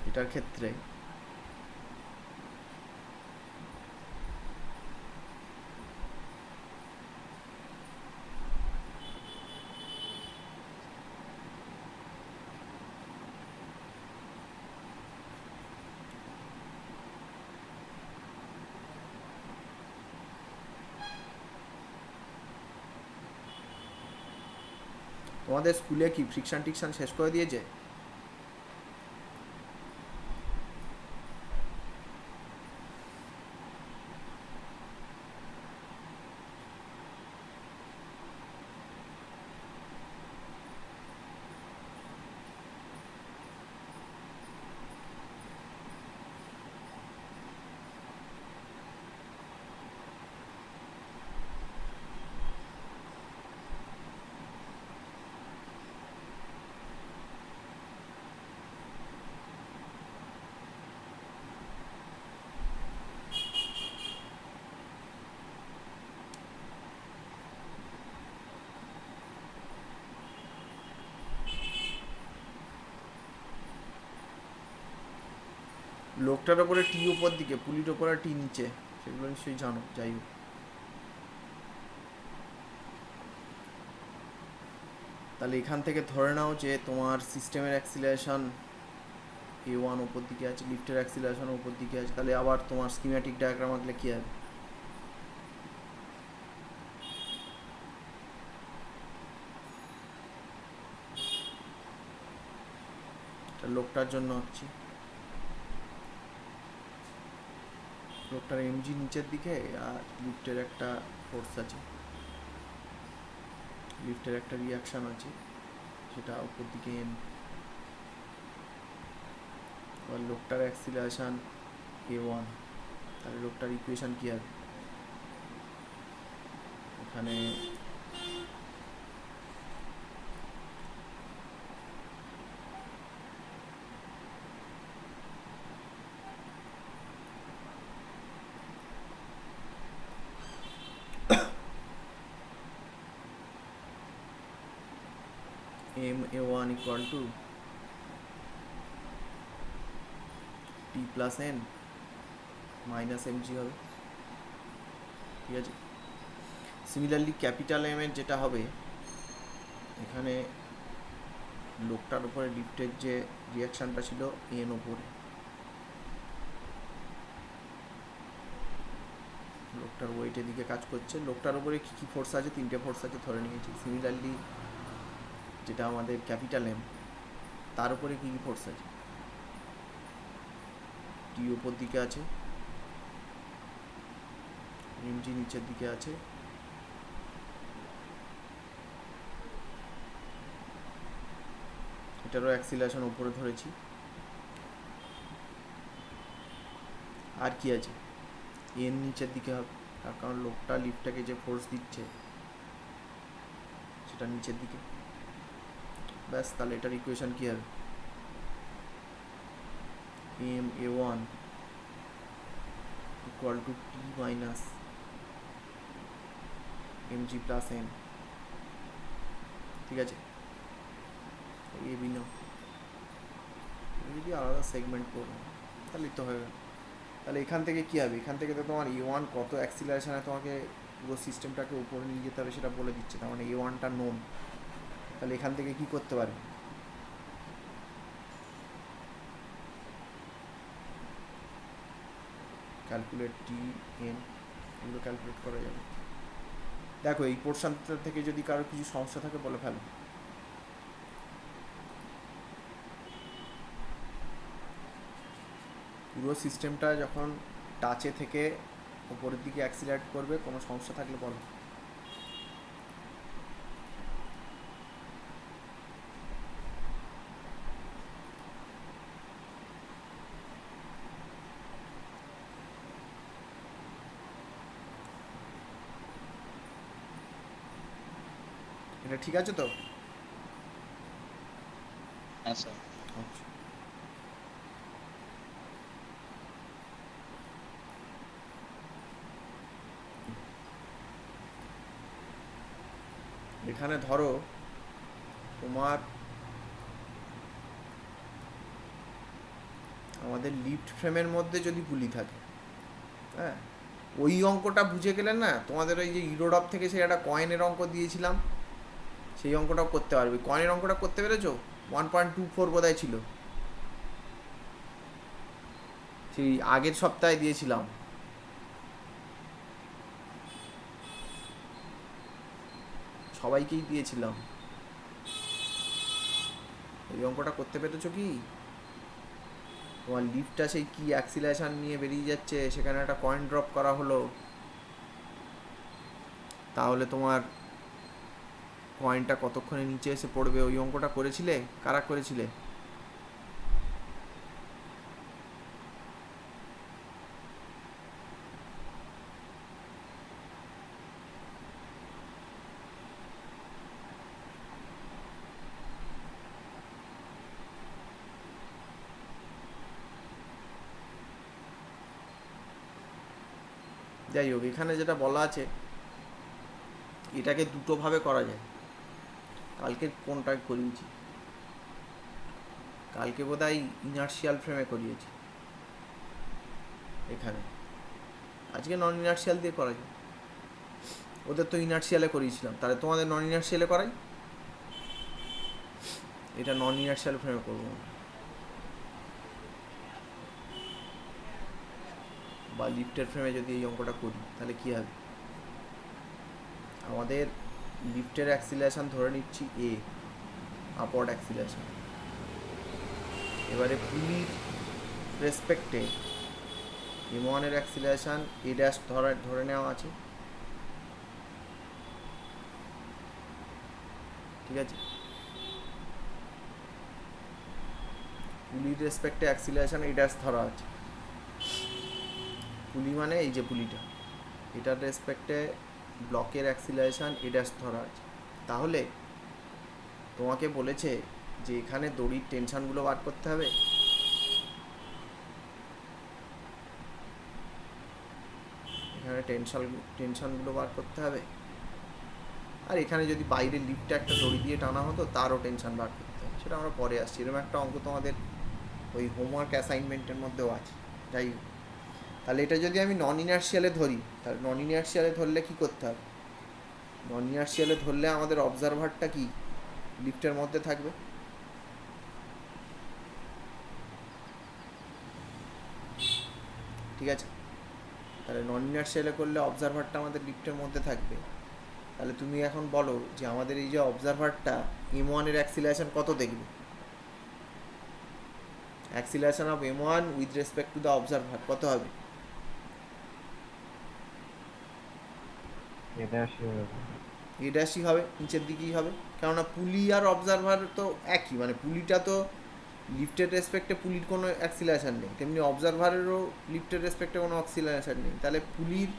A: এটার ক্ষেত্রে তোমাদের স্কুলে কি ফ্রিকশন টিকশন শেষ করে দিয়েছে? লোকটার ওপরে টি উপর দিকে, পুলির ওপরে টি নিচে, সেগুলো নিশ্চয়ই জানো। যাই হোক, তাহলে এখান থেকে ধরে নাও যে তোমার সিস্টেমের অ্যাক্সিলারেশন A1 ওপর দিকে আছে, লিফটের অ্যাক্সিলারেশন ওপর দিকে আছে, তাহলে আবার তোমার স্কিম্যাটিক ডায়াগ্রাম আঁকলে কী হবে? এটা লোকটার জন্য আঁকছি। লোকটার এমজি নিচের দিকে, আর লিফটের একটা ফোর্স আছে, লিফটের একটা রিয়াকশান আছে, সেটা উপর দিকে এম। আর লোকটার অ্যাক্সিলারেশন A1, তাহলে লোকটার ইকুয়েশন কী হবে? এখানে MA1 equal to T plus N minus MG হবে, ঠিক আছে? সিমিলারলি ক্যাপিটাল এম এর যেটা হবে, এখানে লোকটার উপরে লিফটের যে রিয়াকশানটা ছিল এন ওপরে, লোকটার ওয়েটের দিকে কাজ করছে। লোকটার উপরে কী কী ফোর্স আছে? 3টে ফোর্স আছে ধরে নিয়েছি। সিমিলারলি যেটা আমাদের ক্যাপিটাল এম, তার উপরে কী কী ফোর্স আছে? টি ওপর দিকে আছে, এমজি নিচের দিকে আছে, এটারও অ্যাক্সিলারেশন উপরে ধরেছি। আর কি আছে? এন নিচের দিকে হবে, তার কারণ লোকটা লিফটটাকে যে ফোর্স দিচ্ছে সেটা নিচের দিকে। ব্যাস, তাহলে এটার ইকুয়েশন কী হবে? MA1 equal to T minus MG plus N, ঠিক আছে? এ বি নাও, যদি আলাদা সেগমেন্ট করবো তাহলেই তো হয়ে গেল। তাহলে এখান থেকে কী হবে? এখান থেকে তো তোমার A1 কত অ্যাক্সিলারেশনে তোমাকে পুরো সিস্টেমটাকে উপরে নিয়ে যেতে হবে সেটা বলে দিচ্ছে, তার মানে A1টা নোন। তাহলে এখান থেকে কী করতে পারবে? ক্যালকুলেট টি এন, এগুলো ক্যালকুলেট করা যাবে। দেখো, এই পোর্শনটা থেকে যদি কারো কিছু সমস্যা থাকে বলে ফেলো। পুরো সিস্টেমটা যখন টাচে থেকে উপরের দিকে অ্যাক্সিলারেট করবে, কোনো সমস্যা থাকলে বলো। এটা ঠিক আছে তো?
B: হ্যাঁ স্যার।
A: আচ্ছা, এখানে ধরো তোমার আমাদের লিফট ফ্রেমের মধ্যে যদি পুলি থাকে, হ্যাঁ, ওই অঙ্কটা বুঝে গেলে না, তোমাদের ওই যে ইউরোডপ থেকে সেই একটা কয়েনের অঙ্ক দিয়েছিলাম, সেই অঙ্কটাও করতে পারবে। কয়েনের অঙ্কটা করতে পেরেছো? 1.24 বোধহয় ছিল, সেই আগের সপ্তাহে দিয়েছিলাম। সবাইকেই দিয়েছিলাম। ওই অঙ্কটা করতে পেরেছো কি? তোমার লিফটটা সেই কি অ্যাক্সিলারেশন নিয়ে বেরিয়ে যাচ্ছে, সেখানে একটা কয়েন ড্রপ করা হলো, তাহলে তোমার কয়েনটা কতক্ষণে নিচে এসে পড়বে, ওই অঙ্কটা করেছিলে? কারা করেছিলে? যাই হোক, এখানে যেটা বলা আছে এটাকে দুটোভাবে করা যায়। কালকে কোনটা করিয়েছি? কালকে বোধহয় ইনার্শিয়াল ফ্রেমে করিয়েছি এখানে। আজকে নন ইনার্শিয়াল দিয়ে করা যায়। ওদের তো ইনার্শিয়ালে করিয়েছিলাম, তাহলে তোমাদের নন ইনার্শিয়ালে করাই। এটা নন ইনার্শিয়াল ফ্রেমে করবো, বা লিফটের ফ্রেমে যদি এই অঙ্কটা করি তাহলে কী হবে? আমাদের লিফটের অ্যাক্সিলারেশন ধরে নিচ্ছি এ, আপওয়ার্ড অ্যাক্সিলারেশন। এবারে পুলির রেসপেক্টে M1-এর অ্যাক্সিলারেশন এ ড্যাশ ধরে নেওয়া আছে, ঠিক আছে? পুলির রেসপেক্টে অ্যাক্সিলারেশন এ ড্যাশ ধরা আছে। পুলি মানে এই যে পুলিটা, এটার রেসপেক্টে ব্লকের অ্যাক্সিলারেশন এ ড্যাশ ধরা আছে। তাহলে তোমাকে বলেছে যে এখানে দড়ির টেনশনগুলো বার করতে হবে। এখানে টেনশনগুলো বার করতে হবে, আর এখানে যদি বাইরে লিফটে একটা দড়ি দিয়ে টানা হতো তারও টেনশন বার করতে হবে। সেটা আমরা পরে আসছি। এরকম একটা অঙ্ক তোমাদের ওই হোমওয়ার্ক অ্যাসাইনমেন্টের মধ্যেও আছে। যাই হোক, তাহলে এটা যদি আমি নন ইনার্শিয়ালে ধরি, তাহলে নন ইনার্শিয়ালে ধরলে কী করতে হবে? নন ইনার্শিয়ালে ধরলে আমাদের অবজারভারটা কি লিফটের মধ্যে থাকবে, ঠিক আছে? তাহলে নন ইনার্শিয়ালে করলে অবজারভারটা আমাদের লিফটের মধ্যে থাকবে। তাহলে তুমি এখন বলো যে আমাদের এই যে অবজারভারটা M1-এর অ্যাক্সিলারেশন কত দেখবে? Acceleration of M1 with respect to the observer কত হবে? এ ড্যাশই হবে, নিচের দিকেই হবে। কেননা পুলি আর অবজারভার তো একই, মানে পুলিটা তো লিফটের রেসপেক্টে পুলির কোনো অ্যাক্সিলারেশন নেই, তেমনি অবজারভারেরও লিফটের রেসপেক্টে কোনো অ্যাক্সিলারেশন নেই। তাহলে পুলির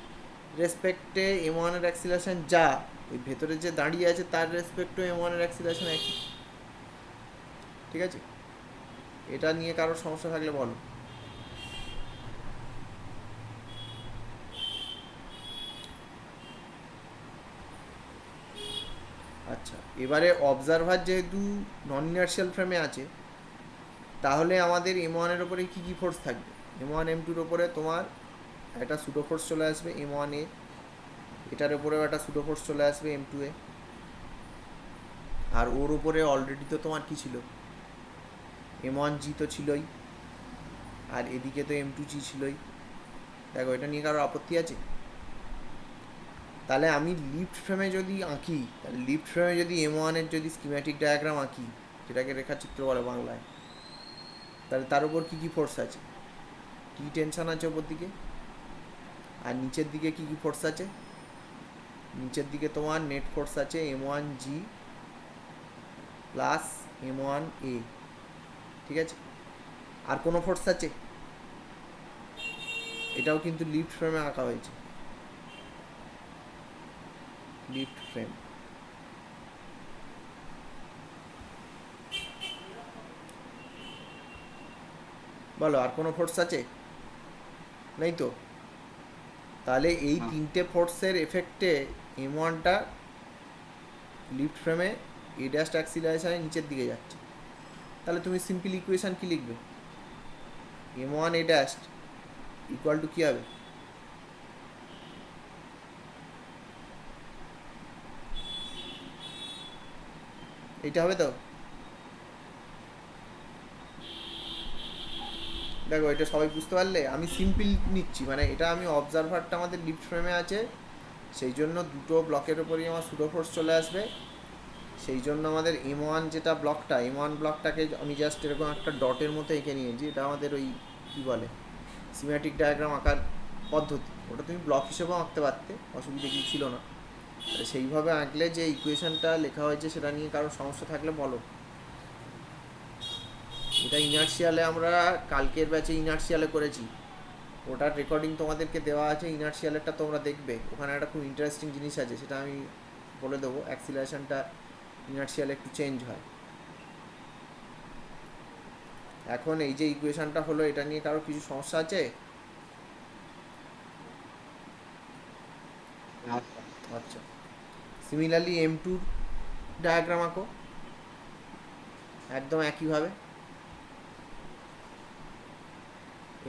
A: রেসপেক্টে M1-এর অ্যাক্সিলারেশন যা, ওই ভেতরে যে দাঁড়িয়ে আছে তার রেসপেক্টে M1-এর অ্যাক্সিলারেশন একই, ঠিক আছে? এটা নিয়ে কারোর সমস্যা থাকলে বলো। আচ্ছা, এবারে অবজারভার যেহেতু নন ইনার্শিয়াল ফ্রেমে আছে, তাহলে আমাদের M1-এর ওপরে কী কী ফোর্স থাকবে? M1 M2-র ওপরে তোমার একটা সুডো ফোর্স চলে আসবে M1-এ, এটার ওপরেও একটা সুডো ফোর্স চলে আসবে M2-এ, আর ওর ওপরে অলরেডি তো তোমার কী ছিল? M1G তো ছিলই, আর এদিকে তো M2G ছিলই। দেখো, এটা নিয়ে কারোর আপত্তি আছে? তাহলে আমি লিফট ফ্রেমে যদি আঁকি, তাহলে লিফট ফ্রেমে যদি M1-এর যদি স্কিম্যাটিক ডায়াগ্রাম আঁকি, যেটাকে রেখাচিত্র বলে বাংলায়, তাহলে তার উপর কী কী ফোর্স আছে? টি টেনশন আছে ওপর দিকে, আর নিচের দিকে কী কী ফোর্স আছে? নিচের দিকে তোমার নেট ফোর্স আছে M1G প্লাস M1A, ঠিক আছে? আর কোনো ফোর্স আছে? এটাও কিন্তু লিফট ফ্রেমে আঁকা হয়েছে, লিফট ফ্রেম। বলো, আর কোনো ফোর্স আছে? নেই তো। তাহলে এই তিনটে ফোর্সের এফেক্টে M1টা লিফট ফ্রেমে এ ড্যাশ অ্যাক্সিলারেশনে নিচের দিকে যাচ্ছে। তাহলে তুমি সিম্পল ইকুয়েশন কি লিখবে? M1 A dash equal to কী হবে? এইটা হবে তো? দেখো, এটা সবাই বুঝতে পারলে? আমি সিম্পল নিচ্ছি, মানে এটা আমি অবজারভারটা আমাদের লিফট ফ্রেমে আছে, সেই জন্য দুটো ব্লকের ওপরই আমার সুডো ফোর্স চলে আসবে, সেই জন্য আমাদের M1 যেটা ব্লকটা, M1 ব্লকটাকে আমি জাস্ট এরকম একটা ডটের মতো এঁকে নিয়েছি। এটা আমাদের ওই কী বলে সিমেট্রিক ডায়াগ্রাম আঁকার পদ্ধতি। ওটা তুমি ব্লক হিসেবেও আঁকতে পারতে, অসুবিধা কিছু ছিল না। সেইভাবে আঁকলে যে ইকুয়েশনটা লেখা হয়েছে সেটা নিয়ে কারো সমস্যা থাকলে বলো। এটা ইনার্শিয়ালে আমরা কালকের ব্যাচে ইনার্শিয়ালে করেছি, ওটার রেকর্ডিং তোমাদেরকে দেওয়া আছে। ইনার্শিয়ালেরটা তোমরা দেখবে, ওখানে একটা খুব ইন্টারেস্টিং জিনিস আছে, সেটা আমি বলে দেবো। অ্যাক্সিলারেশনটা ইনার্শিয়ালে একটু চেঞ্জ হয়। এখন এই যে ইকুয়েশনটা হলো, এটা নিয়ে কারো কিছু সমস্যা আছে? আচ্ছা, সিমিলারলি M2 ডায়াগ্রাম আঁকো একদম একইভাবে।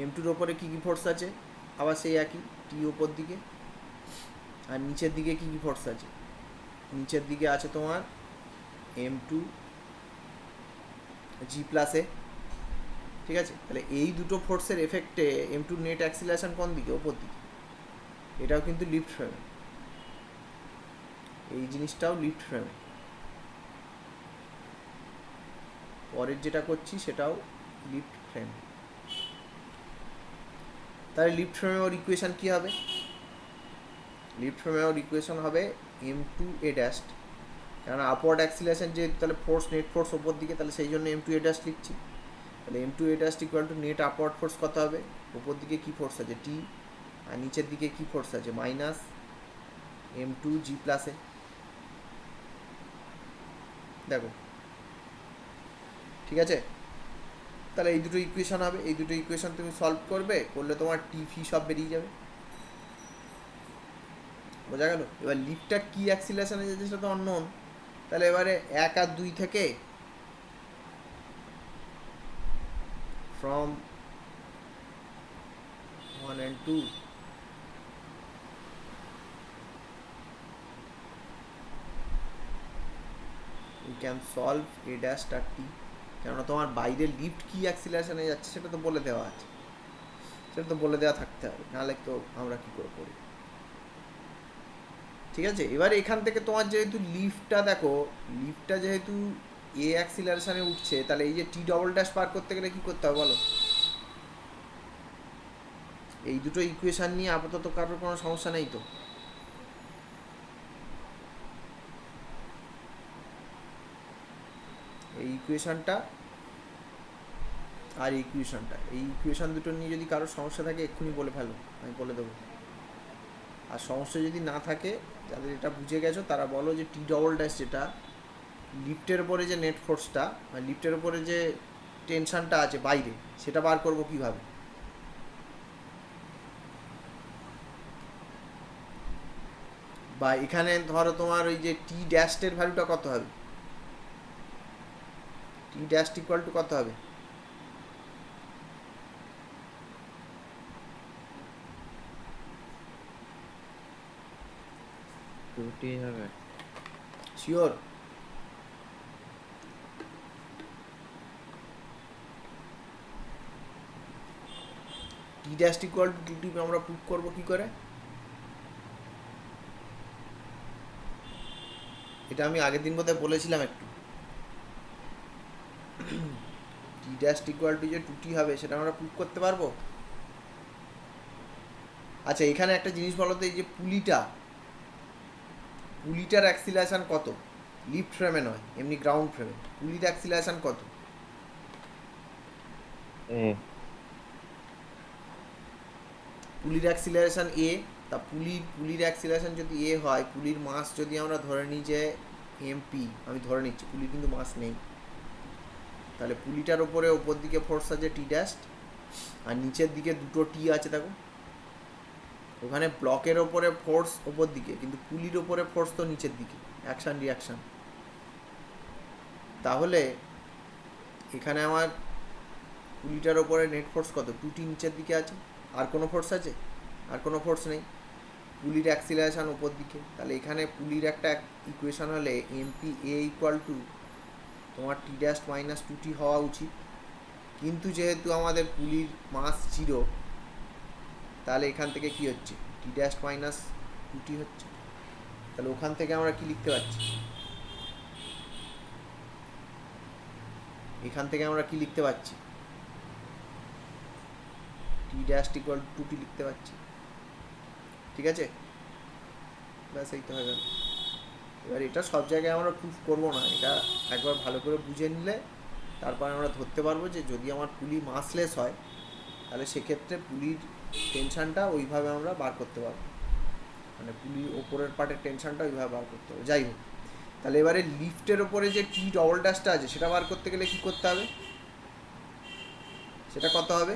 A: M2-র ওপরে কী কী ফোর্স আছে, আবার সেই একই টি ওপর দিকে। আর নিচের দিকে কী কী ফোর্স আছে? নিচের দিকে আছে তোমার M2 G+A, ঠিক আছে? তাহলে এই দুটো ফোর্সের এফেক্টে M2 নেট অ্যাক্সিলারেশন কোন দিকে? ওপর দিকে। এটাও কিন্তু লিফট ফ্রেমে, এই জিনিসটাও লিফট ফ্রেমে। পরের যেটা করছি সেটাও লিফট ফ্রেম। তাহলে লিফট ফ্রেমে ওর ইকুয়েশন কী হবে? লিফট ফ্রেমে ওর ইকুয়েশন হবে M2A', কারণ আপওয়ার্ড অ্যাক্সিলারেশন যে, তাহলে ফোর্স নেট ফোর্স ওপর দিকে, তাহলে সেই জন্য M2A' লিখছি। তাহলে M2A' equal to net upward force কত হবে? ওপর দিকে কী ফোর্স আছে? টি। আর নিচের দিকে কী ফোর্স আছে? Minus M2 G+A। দেখো, ঠিক আছে? তাহলে এই দুটো ইকুয়েশন হবে, এই দুটো ইকুয়েশন তুমি সলভ করবে, করলে তোমার টি ফি সব বেরিয়ে যাবে। বোঝা গেল? এবার লিফটটা কী অ্যাক্সিলারেশনে যাচ্ছে সেটা তো অননোন। তাহলে এবারে 1 আর 2 থেকে, from 1 and 2, you can solve A' আর T। কেননা তোমার বাইরে লিফট কী অ্যাক্সিলারেশনে যাচ্ছে সেটা তো বলে দেওয়া আছে, সেটা তো বলে দেওয়া থাকতে হবে, নাহলে তো আমরা কী করে করি। ঠিক আছে? এবার এখান থেকে তোমার যেহেতু লিফটটা, দেখো লিফটটা যেহেতু এ অ্যাক্সিলারেশনে উঠছে, তাহলে এই যে T" পার করতে গেলে কী করতে হবে বলো? এই দুটো ইকুয়েশন নিয়ে আপাতত কারোর কোনো সমস্যা নেই তো? এই ইকুয়েশনটা আর এই ইকুয়েশনটা, এই ইকুয়েশন দুটো নিয়ে যদি কারোর সমস্যা থাকে এক্ষুনি বলে ফেলো, আমি বলে দেবো। আর সমস্যা যদি না থাকে, যাদের এটা বুঝে গেছো তারা বলো যে T" যেটা লিফটের ওপরে যে নেট ফোর্সটা, মানে লিফটের ওপরে যে টেনশনটা আছে বাইরে, সেটা বার করবো কীভাবে? বা এখানে ধরো তোমার ওই যে T' ভ্যালুটা কত হবে? T' ইকুয়াল টু কত হবে?
B: টুটি হবে।
A: Sure? T' equal to 2T আমরা প্রুভ করবো কী করে? এটা আমি আগের দিন বোধহয় বলেছিলাম একটু। T' ইকুয়াল টু যে 2T হবে সেটা আমরা প্রুভ করতে পারবো। আচ্ছা, এখানে একটা জিনিস বলো তো, এই যে পুলিটার অ্যাক্সিলারেশন কত? লিফট ফ্রেমে নয়, এমনি গ্রাউন্ড ফ্রেমে পুলির অ্যাক্সিলারেশন কত? পুলির অ্যাক্সিলারেশন এ। তা পুলির অ্যাক্সিলারেশন যদি এ হয়, পুলির মাস যদি আমরা ধরে নিই যে MP, আমি ধরে নিচ্ছি, পুলির কিন্তু মাস নেই, তাহলে পুলিটার ওপরে ওপর দিকে ফোর্স আছে T', আর নিচের দিকে দুটো টি আছে। দেখো ওখানে ব্লকের ওপরে ফোর্স ওপর দিকে, কিন্তু পুলির ওপরে ফোর্স তো নিচের দিকে, অ্যাকশান রিয়াকশান। তাহলে এখানে আমার পুলিটার ওপরে নেট ফোর্স কত? 2T নিচের দিকে আছে। আর কোনো ফোর্স আছে? আর কোনো ফোর্স নেই। পুলির অ্যাক্সিলারেশন ওপর দিকে, তাহলে এখানে পুলির একটা ইকুয়েশন হলে MP(A) ইকুয়াল টু তোমার T' মাইনাস 2T হওয়া উচিত। কিন্তু যেহেতু আমাদের পুলির মাস 0, তাহলে এখান থেকে কি হচ্ছে? T' মাইনাস 2T হচ্ছে। তাহলে ওখান থেকে আমরা কি লিখতে পারছি? এখান থেকে আমরা কি লিখতে পাচ্ছি, টি ড্যাশ ইকুয়াল টু টি লিখতে পাচ্ছি। ঠিক আছে, ব্যাস এই তো হয়ে গেল। এবার এটা সব জায়গায় আমরা প্রুফ করবো না, এটা একবার ভালো করে বুঝে নিলে তারপর আমরা ধরতে পারবো যে যদি আমার পুলি মাসলেস হয় তাহলে সেক্ষেত্রে পুলির টেনশানটা ওইভাবে আমরা বার করতে পারবো, মানে পুলির ওপরের পার্টের টেনশানটা ওইভাবে বার করতে হবে। যাই হোক, তাহলে এবারে লিফটের ওপরে যে টি ডবল ড্যাশটা আছে সেটা বার করতে গেলে কী করতে হবে, সেটা কত হবে,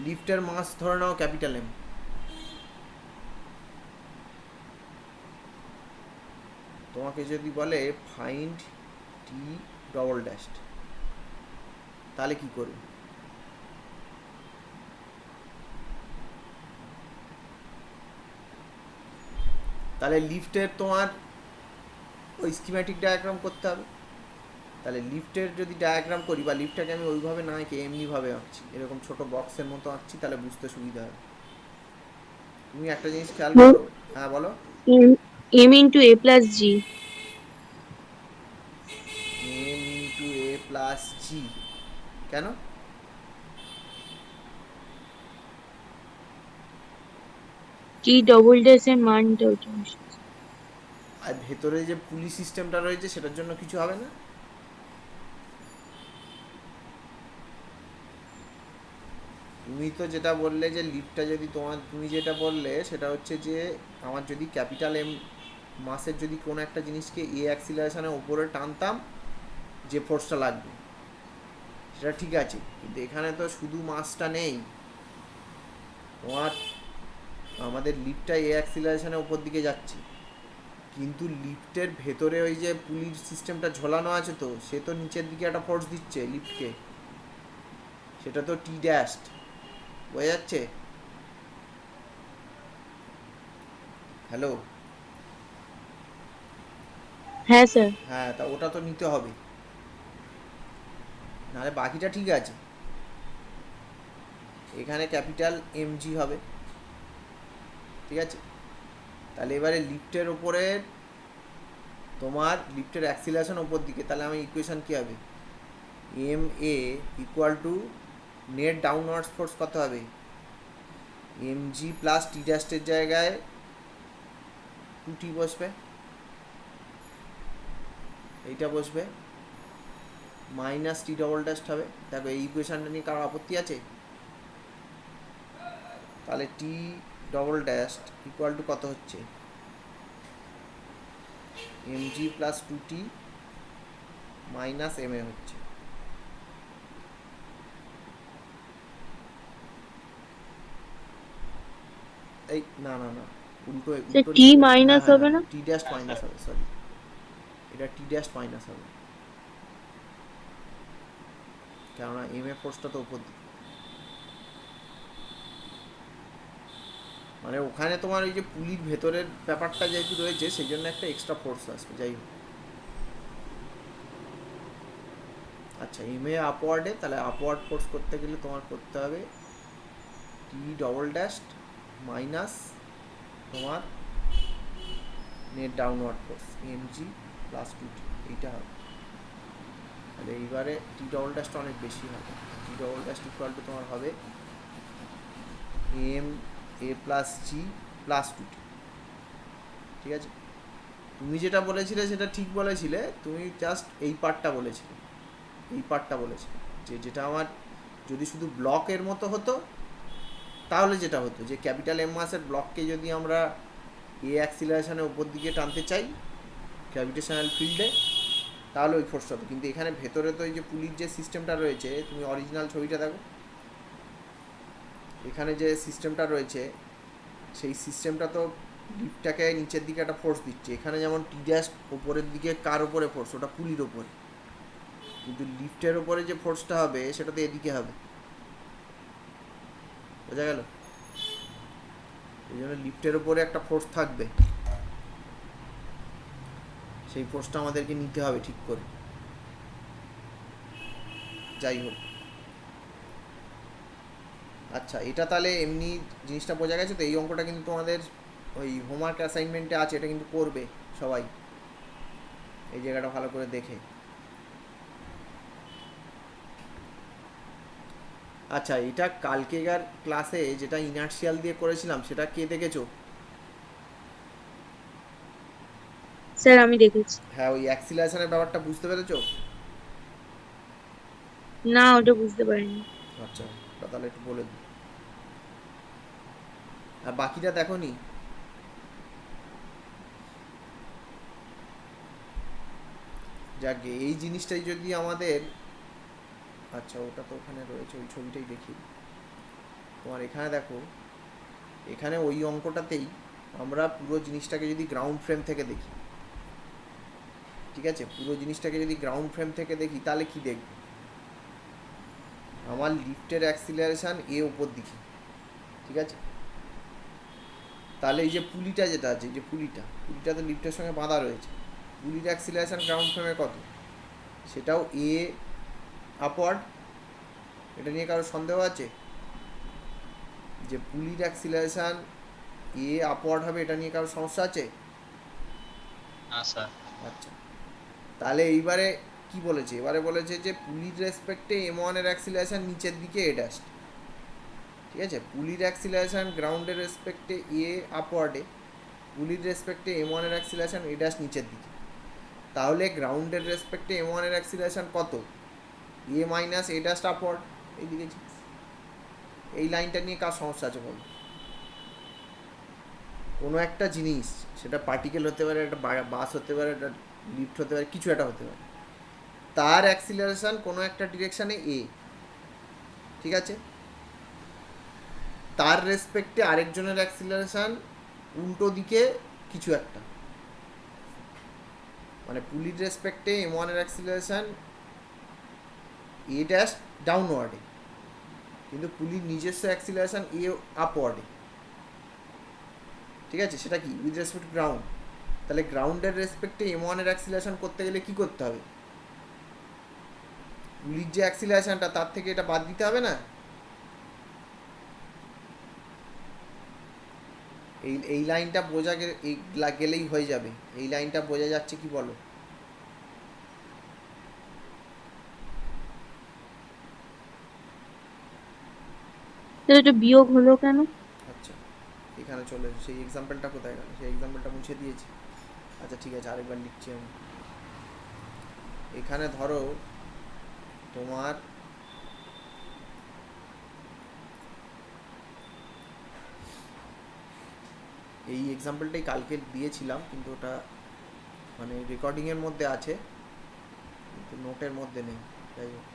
A: লিফটের মাস ধরে নাও ক্যাপিটাল এম, তোমাকে যদি বলে ফাইন্ড টি ডবল ড্যাশ, তাহলে কি করবে, তাহলে লিফটের তোমার ওই স্কিম্যাটিক ডায়াগ্রাম করতে হবে। তাহলে লিফটের যদি ডায়াগ্রাম করি, বা লিফটটাকে আমি ওইভাবে না এঁকে এমনিভাবে আঁকছি, এরকম ছোট বক্সের মতো আঁকছি, তাহলে বুঝতে সুবিধা হবে। তুমি একটা জিনিস খেয়াল করো, হ্যাঁ বলো।
C: m into a plus g.
A: M into A plus G, কেন,
C: t double dash এর মানটা ওটা।
A: আর ভেতরে যে পুলি সিস্টেমটা রয়েছে সেটার জন্য কিছু হবে না, তুমি তো যেটা বললে যে লিফটটা যদি তোমার, তুমি যেটা বললে সেটা হচ্ছে যে আমার যদি ক্যাপিটাল এম মাসের যদি কোনো একটা জিনিসকে এ অ্যাক্সিলারেশনের ওপরে টানতাম যে ফোর্সটা লাগবে, সেটা ঠিক আছে, কিন্তু এখানে তো শুধু মাসটা নেই, তোমার আমাদের লিফটটা এ অ্যাক্সিলারেশনের ওপর দিকে যাচ্ছে, কিন্তু লিফটের ভেতরে ওই যে পুলির সিস্টেমটা ঝোলানো আছে, তো সে তো নিচের দিকে একটা ফোর্স দিচ্ছে লিফটকে, সেটা তো টি ড্যাশ, বোঝা যাচ্ছে, হ্যালো,
C: হ্যাঁ স্যার।
A: হ্যাঁ, তা ওটা তো নিতে হবে, নাহলে বাকিটা ঠিক আছে, এখানে ক্যাপিটাল এমজি হবে, ঠিক আছে। তাহলে এবারে লিফটের ওপরে তোমার লিফটের অ্যাক্সিলারেশন ওপর দিকে, তাহলে আমার ইকুয়েশন কী হবে, m a equal to net downwards force কত হবে, এম জি প্লাস টি ড্যাস্টের জায়গায় টু টি বসবে, এইটা বসবে, মাইনাস টি ডবল ড্যাশ হবে। দেখো এই ইকুয়েশনটা নিয়ে কারো আপত্তি আছে, তাহলে T double dash equal two কত হচ্ছে, M G plus two T minus M A হচ্ছে, এই না না না, উল্টো
C: স্যার
A: উল্টো
C: t
A: লিখবে, হ্যাঁ
C: মাইনাস
A: হ্যাঁ
C: হবে না?
A: হ্যাঁ, টি ড্যাশ মাইনাস হবে, সরি, এটা টি ড্যাশ মাইনাস হবে, কেননা এম এ ফোর্সটা তো উপর দিকে, মানে ওখানে তোমার ওই যে পুলির ভেতরের ব্যাপারটা যেহেতু রয়েছে সেই জন্য একটা এক্সট্রা ফোর্স আসবে, যাই হোক। আচ্ছা, এম এ আপওয়ার্ডে, তাহলে আপওয়ার্ড ফোর্স করতে গেলে তোমার করতে হবে টি ডবল ড্যাশ মাইনাস তোমার net downward force M G plus two T, এইটা হবে। তাহলে এইবারে টি ডবল ড্যাশটা অনেক বেশি হবে, T double dash equal two তোমার হবে এম এ প্লাস জি প্লাস টু টি, ঠিক আছে। তুমি যেটা বলেছিলে সেটা ঠিক বলেছিলে, তুমি জাস্ট এই পার্টটা বলেছিলে, এই পার্টটা বলেছিলে যে যেটা আমার যদি শুধু ব্লকের মতো হতো তাহলে যেটা হতো যে ক্যাপিটাল এম মাসের ব্লককে যদি আমরা এ অ্যাক্সিলারেশনের উপর দিকে টানতে চাই গ্র্যাভিটেশনাল ফিল্ডে, তাহলে ওই ফোর্সটা হতো, কিন্তু এখানে ভেতরে তো এই যে পুলির যে সিস্টেমটা রয়েছে, তুমি অরিজিনাল ছবিটা দেখো, এখানে যে সিস্টেমটা রয়েছে সেই সিস্টেমটা তো লিফটটাকে নিচের দিকে একটা ফোর্স দিচ্ছে, এখানে যেমন টি ড্যাশ ওপরের দিকে কার ওপরে ফোর্স, ওটা পুলির ওপরে, কিন্তু লিফটের ওপরে যে ফোর্সটা হবে সেটা তো এদিকে হবে, বোঝা গেল, এই জন্য লিফটের ওপরে একটা ফোর্স থাকবে, সেই ফোর্সটা আমাদেরকে নিতে হবে ঠিক করে। যাই হোক, আচ্ছা এটা তাহলে এমনি জিনিসটা বোঝা গেছে তো, এই অঙ্কটা কিন্তু তোমাদের ওই হোমওয়ার্ক অ্যাসাইনমেন্টে আছে, এটা কিন্তু করবে সবাই, এই জায়গাটা ভালো করে দেখে। আচ্ছা, এটা কালকেকার ক্লাসে যেটা ইনার্শিয়াল দিয়ে করেছিলাম সেটা কে দেখেছো?
C: স্যার আমি দেখেছি।
A: হ্যাঁ, ওই অ্যাক্সিলারেশনের ব্যাপারটা বুঝতে পেরেছো?
C: না, ওটা বুঝতে পারিনি।
A: আচ্ছা, ওটা তাহলে একটু বলে দিই। আর বাকিটা দেখো নি? যাকে এই জিনিসটাই যদি আমাদের, আচ্ছা ওটা তো ওখানে রয়েছে, ওই ছবিটাই দেখি। তোমার এখানে দেখো, এখানে ওই অঙ্কটাতেই আমরা পুরো জিনিসটাকে যদি গ্রাউন্ড ফ্রেম থেকে দেখি, ঠিক আছে, পুরো জিনিসটাকে যদি গ্রাউন্ড ফ্রেম থেকে দেখি তাহলে কি দেখব? আমার লিফটের অ্যাক্সিলারেশান এ ওপর দিকে, ঠিক আছে, তাহলে এই যে পুলিটা যেটা আছে, এই যে পুলিটা তো লিফটের সঙ্গে বাঁধা রয়েছে, পুলির অ্যাক্সিলারেশান গ্রাউন্ড ফ্রেমে কত? সেটাও এ আপওয়ার্ড। এটা নিয়ে কারো সন্দেহ আছে যে পুলির অ্যাক্সিলারেশান এ আপওয়ার্ড হবে? এটা নিয়ে কারো সমস্যা আছে?
B: না স্যার।
A: আচ্ছা, তাহলে এইবারে কি বলেছে? এবারে বলেছে যে পুলির রেসপেক্টে এম ওয়ানের অ্যাক্সিলারেশান নিচের দিকে এ ড্যাশ, ঠিক আছে, পুলির অ্যাক্সিলারেশান গ্রাউন্ডের রেসপেক্টে এ আপওয়ার্ডে, পুলির রেসপেক্টে এম ওয়ানের অ্যাক্সিলারেশান এ ড্যাশ নিচের দিকে। তাহলে গ্রাউন্ডের রেসপেক্টে এম ওয়ানের অ্যাক্সিলারেশান কত? এ মাইনাস এ ড্যাশ আপওয়ার্ড, এইদিকে। এই লাইনটা নিয়ে কার সমস্যা আছে বলো? কোনো একটা জিনিস, সেটা পার্টিকেল হতে পারে, একটা বাস হতে পারে, একটা লিফট হতে পারে, কিছু একটা হতে পারে, তার অ্যাক্সিলারেশান কোনো একটা ডিরেকশানে এ, ঠিক আছে, তার রেসপেক্টে আরেকজনের অ্যাক্সিলারেশান উল্টো দিকে কিছু একটা, মানে পুলির রেসপেক্টে এম ওয়ানের অ্যাক্সিলারেশান এ ড্যাশ ডাউনওয়ার্ডে, কিন্তু পুলির নিজস্ব অ্যাক্সিলারেশান এ আপওয়ার্ডে, ঠিক আছে, সেটা কি উইথ রেসপেক্ট গ্রাউন্ড। তাহলে গ্রাউন্ডের রেসপেক্টে এম ওয়ানের অ্যাক্সিলারেশান করতে গেলে কী করতে হবে? পুলির যে অ্যাক্সিলারেশানটা তার থেকে এটা বাদ দিতে হবে না? এই লাইনটা বোঝা গেলেই হয়ে যাবে। এই লাইনটা বোঝা যাচ্ছে কি বলো?
C: তাহলে এটা বিয়োগ হলো কেন?
A: আচ্ছা, এখানে চলে এসো। সেই এক্সাম্পলটা কোথায় গেল? সেই এক্সাম্পলটা মুছে দিয়েছি। আচ্ছা ঠিক আছে, আরেকবার লিখছি আমি। এখানে ধরো তোমার এই এক্সাম্পলটাই কালকে দিয়েছিলাম, কিন্তু ওটা মানে রেকর্ডিংয়ের মধ্যে আছে কিন্তু নোটের মধ্যে নেই। যাই হোক,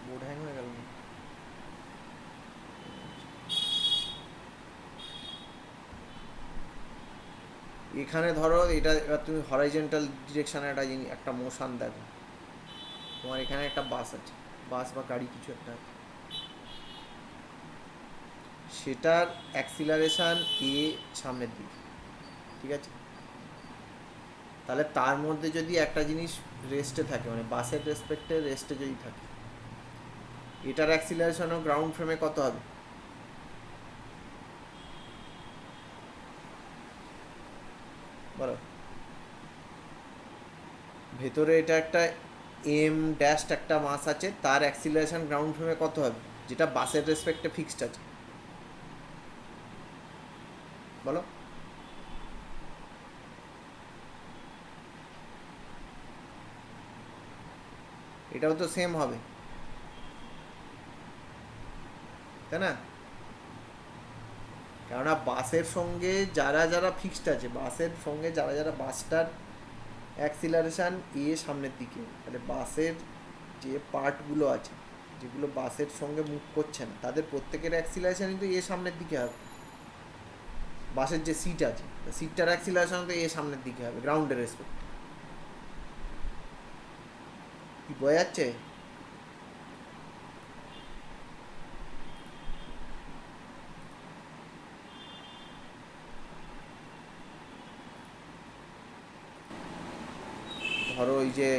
A: বোর্ড হ্যাং হয়ে গেল না? এখানে ধরো এটা, এবার তুমি হরাইজন্টাল ডিরেকশানে একটা মোশন দেখো। তোমার এখানে একটা বাস আছে, বাস বা গাড়ি কিছু একটা আছে, সেটার অ্যাক্সিলারেশান এ সামনের দিকে, ঠিক আছে, তাহলে তার মধ্যে যদি একটা জিনিস রেস্টে থাকে, মানে বাসের রেসপেক্টে রেস্টে যদি থাকে, এটার অ্যাক্সিলারেশনও গ্রাউন্ড ফ্রেমে কত হবে? বলো। ভেতরে এটা একটা এম ড্যাশড একটা মাস আছে, তার অ্যাক্সিলারেশন গ্রাউন্ড ফ্রেমে কত হবে, যেটা বাসের রেসপেক্টে ফিক্সড আছে? বলো। এটাও তো সেম হবে, তাই না? কেননা বাসের সঙ্গে যারা যারা ফিক্সড আছে, বাসের সঙ্গে যারা যারা বাসটার অ্যাক্সিলারেশান এ সামনের দিকে, তাহলে বাসের যে পার্টগুলো আছে, যেগুলো বাসের সঙ্গে মুভ করছে না, তাদের প্রত্যেকের অ্যাক্সিলারেশান কিন্তু এ সামনের দিকে হবে। বাসের যে সিট আছে, সিটটার অ্যাক্সিলারেশন তো এ সামনের দিকে হবে গ্রাউন্ডের রেসপেক্ট। কি বোঝা যাচ্ছে? ধরো ওই যে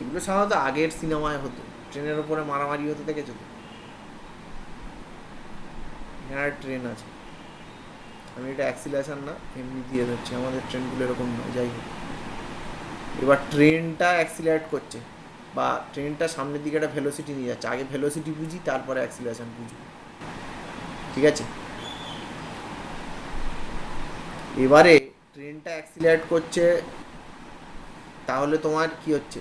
A: এগুলো সাধারণত আগের সিনেমায় হতো, ট্রেনের ওপরে মারামারি হতে দেখেছো তো? এখানে ট্রেন আছে, আমি এটা অ্যাক্সিলারেশন না এমনি দিয়ে ধরছি, আমাদের ট্রেনগুলো এরকম নয়, যাই হোক। এবার ট্রেনটা অ্যাক্সিলারেট করছে বা ট্রেনটা সামনের দিকে একটা ভেলোসিটি নিয়ে যাচ্ছে, আগে ভেলোসিটি বুঝি তারপরে অ্যাক্সিলারেশন বুঝি, ঠিক আছে? এবারে ট্রেনটা অ্যাক্সিলারেট করছে, তাহলে তোমার কি হচ্ছে,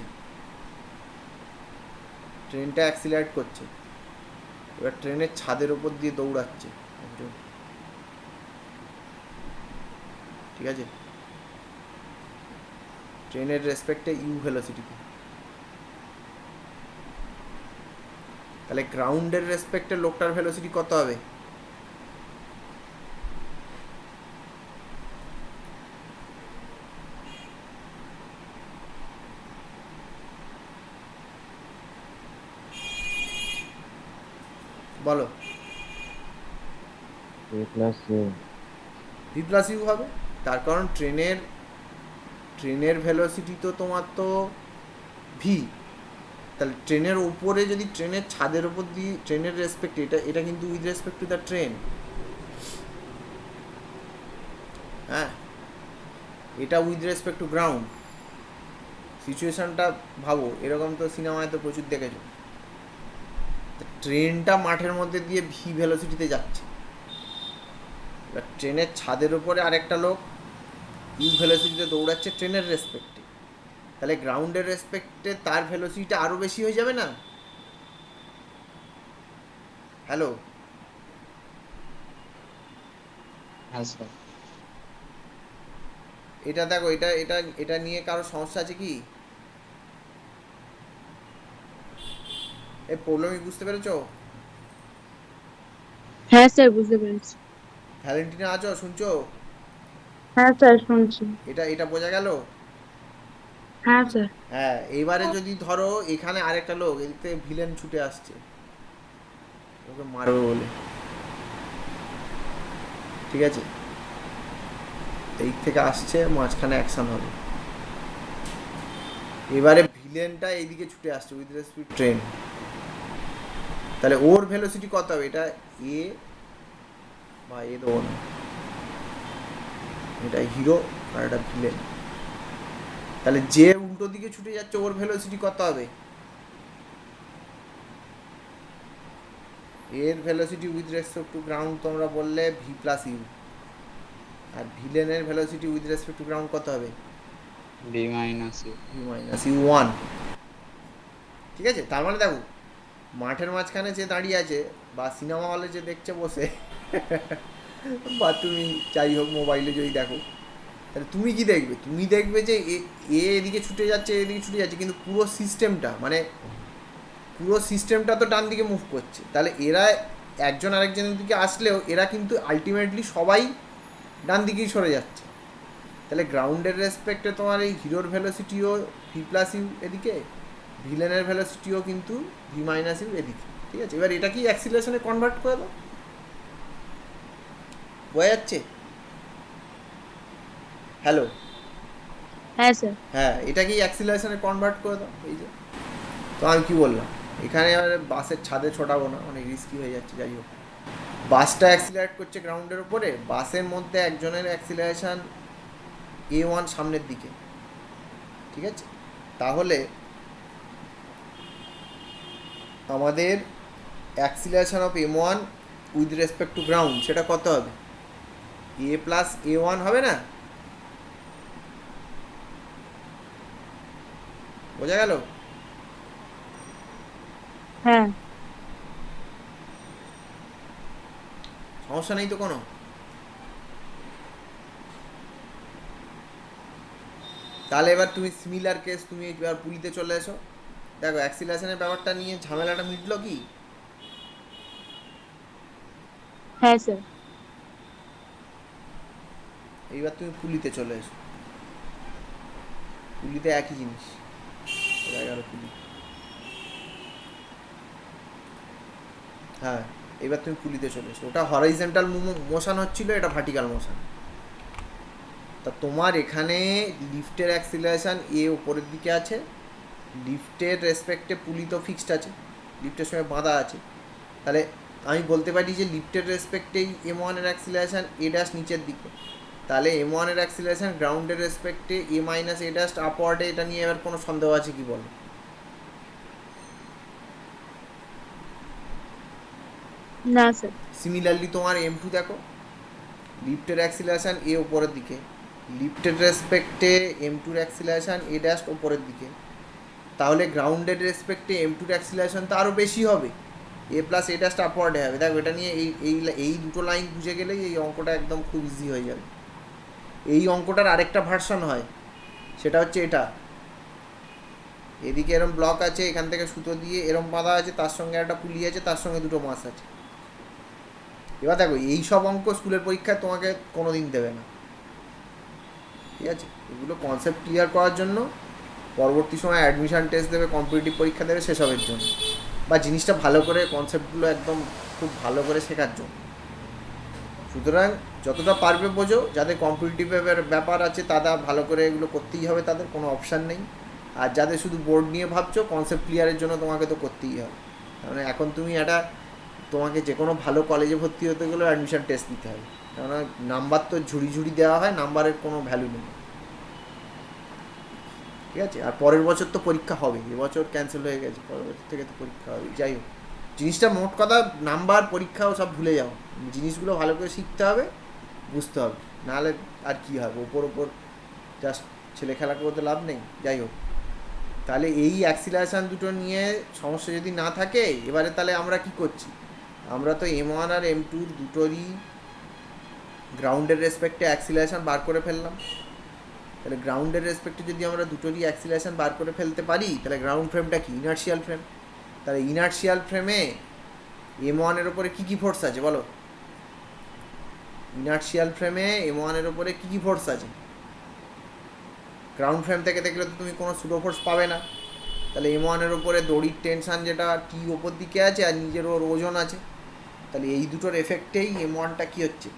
A: ট্রেনটা অ্যাক্সিলারেট করছে, এবার ট্রেনের ছাদের ওপর দিয়ে দৌড়াচ্ছে একজন, ঠিক আছে? ট্রেনের রেসপেক্টে ইউ ভেলোসিটিতে। তাহলে গ্রাউন্ডের রেসপেক্টে লোকটার ভেলোসিটি কত হবে? বলো।
D: a plus u
A: v plus u হবে, তার কারণ ট্রেনের ভেলোসিটি তো তোমার তো ভি, তাহলে ট্রেনের উপরে যদি ট্রেনের ছাদের উপর দিয়ে ট্রেনের রেসপেক্ট, এটা কিন্তু with respect to the train, হ্যাঁ, এটা উইথ রেসপেক্ট টু গ্রাউন্ড। সিচুয়েশনটা ভাবো, এরকম তো সিনেমায় তো প্রচুর দেখেছো, ট্রেনটা মাঠের মধ্যে দিয়ে ভি ভেলোসিটিতে যাচ্ছে, এবার ট্রেনের ছাদের উপরে আরেকটা লোক ইউ ভেলোসিটিতে দৌড়াচ্ছে ট্রেনের রেসপেক্টে, তাহলে গ্রাউন্ডের রেসপেক্টে তার ভেলোসিটিটা আরও বেশি হয়ে যাবে না? হ্যালো,
B: হ্যাঁ স্যার।
A: এটা দেখো, এটা এটা এটা নিয়ে কারো সমস্যা আছে কি? এই প্রবলেম বুঝতে পেরেছো?
C: হ্যাঁ স্যার, বুঝতে পেরেছি।
A: ভ্যালেন্টিনা আছো, শুনছো?
C: হ্যাঁ স্যার, শুনছি।
A: এটা এটা বোঝা গেল?
C: হ্যাঁ স্যার।
A: হ্যাঁ, এবারে যদি ধরো এখানে আরেকটা লোক এদিক থেকে ভিলেন ছুটে আসছে ওকে মারবে বলে, ঠিক আছে? এই থেকে আসছে, মাঝখানে অ্যাকশন হবে, এবারে ভিলেনটা এইদিকে ছুটে আসছে উইথ স্পিড ট্রেন, তাহলে ওর ভেলোসিটি কত হবে? এটা এ বা এ দেবো না, এটা হিরো আর এটা ভিলেন, তাহলে যে উল্টো দিকে ছুটে যাচ্ছে ওর ভেলোসিটি কত হবে? এর velocity with respect to ground তোমরা বললে ভি প্লাস ইউ, আর ভিলেনের velocity with respect to ground কত হবে?
B: B minus U.
A: V minus U one, ঠিক আছে? তার মানে দেখো, মাঠের মাঝখানে যে দাঁড়িয়ে আছে বা সিনেমা হলে যে দেখছে বসে বা তুমি যাই হোক মোবাইলে যদি দেখো, তাহলে তুমি কি দেখবে? তুমি দেখবে যে এ এদিকে ছুটে যাচ্ছে, এদিকে ছুটে যাচ্ছে, কিন্তু পুরো সিস্টেমটা, মানে পুরো সিস্টেমটা তো ডান দিকে মুভ করছে, তাহলে এরা একজন আরেকজনের দিকে আসলেও এরা কিন্তু আলটিমেটলি সবাই ডান দিকেই সরে যাচ্ছে, তাহলে গ্রাউন্ডের রেসপেক্টে তোমার এই হিরোর ভেলোসিটিও ভি প্লাস ইউ এদিকে, ভিলেনের ভেলোসিটিও কিন্তু ভি মাইনাস ইউ এদিকে, ঠিক আছে? এবার এটা কি অ্যাক্সিলারেশনে কনভার্ট করে দাও, বোঝা যাচ্ছে? হ্যালো,
C: হ্যাঁ স্যার।
A: হ্যাঁ, এটা কি অ্যাক্সিলারেশনে কনভার্ট করে দাও, এই যে। তো আমি কি বললাম, এখানে আর বাসের ছাদে ছোটাবো না, অনেক রিস্কি হয়ে যাচ্ছে, যাই হোক। বাসটা অ্যাক্সিলারেট করছে গ্রাউন্ডের উপরে, বাসের মধ্যে একজনের অ্যাক্সিলারেশন এ ওয়ান সামনের দিকে, ঠিক আছে? তাহলে আমাদের acceleration of m one with respect to ground সেটা কত হবে? এ প্লাস এ ওয়ান হবে না? বোঝা গেল?
C: হ্যাঁ।
A: সমস্যা নেই তো কোনো? তাহলে এবার তুমি সিমিলার কেস, তুমি এবার পুলিতে চলে এসো, দেখো অ্যাক্সিলারেশনের ব্যাপারটা নিয়ে ঝামেলাটা মিটলো কি?
C: হ্যাঁ স্যার।
A: এইবার তুমি পুলিতে চলে এসো, পুলিতে একই জিনিস, বোঝা গেল পুলি? হ্যাঁ, এবার তুমি পুলিতে চলে এসো, ওটা হরাইজেন্টাল মোশন হচ্ছিল, এটা ভার্টিক্যাল মোশন। তা তোমার এখানে লিফটের অ্যাক্সিলারেশন এ উপরের দিকে আছে, লিফটের রেসপেক্টে পুলি তো ফিক্সড আছে, লিফটের সঙ্গে বাঁধা আছে, তাহলে আমি বলতে পারি যে লিফটের রেসপেক্টেই এম ওয়ানের অ্যাক্সিলারেশন এ ড্যাশ নিচের দিকে, তাহলে এম ওয়ানের অ্যাক্সিলারেশন গ্রাউন্ডের রেসপেক্টে এ মাইনাস এ ড্যাশ আপওয়ার্ডে, এটা নিয়ে এবার কোনো সন্দেহ আছে কি বলো?
C: না স্যার।
A: সিমিলারলি তোমার এম টু দেখো, লিফটের অ্যাক্সিলারেশন এ ওপরের দিকে, লিফটের রেসপেক্টে M tour acceleration a dash ওপরের দিকে, তাহলে গ্রাউন্ডের রেসপেক্টে এম টুর অ্যাক্সিলারেশন তো আরও বেশি হবে, এ প্লাস এ ড্যাশটা আপওয়ার্ডে হবে। দেখো এটা নিয়ে এই দুটো লাইন বুঝে গেলেই এই অঙ্কটা একদম খুব ইজি হয়ে যাবে। এই অঙ্কটার আরেকটা ভার্সন হয়, সেটা হচ্ছে এটা, এদিকে এরম ব্লক আছে, এখান থেকে সুতো দিয়ে এরম বাঁধা আছে, তার সঙ্গে একটা পুলি আছে, তার সঙ্গে দুটো মাছ আছে। এবার দেখো এই সব অঙ্ক স্কুলের পরীক্ষায় তোমাকে কোনো দিন দেবে না, ঠিক আছে? এগুলো কনসেপ্ট ক্লিয়ার করার জন্য, পরবর্তী সময় অ্যাডমিশন টেস্ট দেবে, কম্পিটিটিভ পরীক্ষা দেবে, সেসবের জন্য, বা জিনিসটা ভালো করে কনসেপ্টগুলো একদম খুব ভালো করে শেখার জন্য। সুতরাং যতটা পারবে বোঝো, যাদের কম্পিটিটিভের ব্যাপার আছে তারা ভালো করে এগুলো করতেই হবে, তাদের কোনো অপশান নেই। আর যাদের শুধু বোর্ড নিয়ে ভাবছো, কনসেপ্ট ক্লিয়ারের জন্য তোমাকে তো করতেই হবে। মানে এখন তুমি একটা, তোমাকে যে কোনো ভালো কলেজে ভর্তি হতে গেলেও অ্যাডমিশন টেস্ট দিতে হবে, কেননা নাম্বার তো ঝুড়ি ঝুড়ি দেওয়া হয়, নাম্বারের কোনো ভ্যালু নেই, ঠিক আছে? আর পরের বছর তো পরীক্ষা হবে, এবছর ক্যান্সেল হয়ে গেছে, পরের বছর থেকে তো পরীক্ষা হবে। যাই হোক, জিনিসটা মোট কথা, নাম্বার পরীক্ষাও সব ভুলে যাও, জিনিসগুলো ভালো করে শিখতে হবে, বুঝতে হবে, নাহলে আর কী হবে, ওপর জাস্ট ছেলে খেলা করতে লাভ নেই। যাই হোক, তাহলে এই অ্যাক্সিলারেশান দুটো নিয়ে সমস্যা যদি না থাকে, এবারে তাহলে আমরা কি করছি, আমরা তো এম ওয়ান আর এম টুর দুটোরই গ্রাউন্ডের রেসপেক্টে অ্যাক্সিলারেশান বার করে ফেললাম। তাহলে গ্রাউন্ডের রেসপেক্টে যদি আমরা দুটোরই অ্যাক্সিলারেশান বার করে ফেলতে পারি, তাহলে গ্রাউন্ড ফ্রেমটা কি? Inertial frame. তাহলে ইনার্শিয়াল ফ্রেমে এম ওয়ানের ওপরে কী কী ফোর্স আছে বলো? ইনার্শিয়াল ফ্রেমে এম ওয়ানের ওপরে কী কী ফোর্স আছে? গ্রাউন্ড ফ্রেম থেকে দেখলে তো তুমি কোনো সুডো ফোর্স পাবে না। তাহলে এম ওয়ানের ওপরে দড়ির টেনশান যেটা টি ওপর দিকে আছে, আর নিজের ওর ওজন আছে, তাহলে এই দুটোর এফেক্টেই এম ওয়ানটা কী হচ্ছে,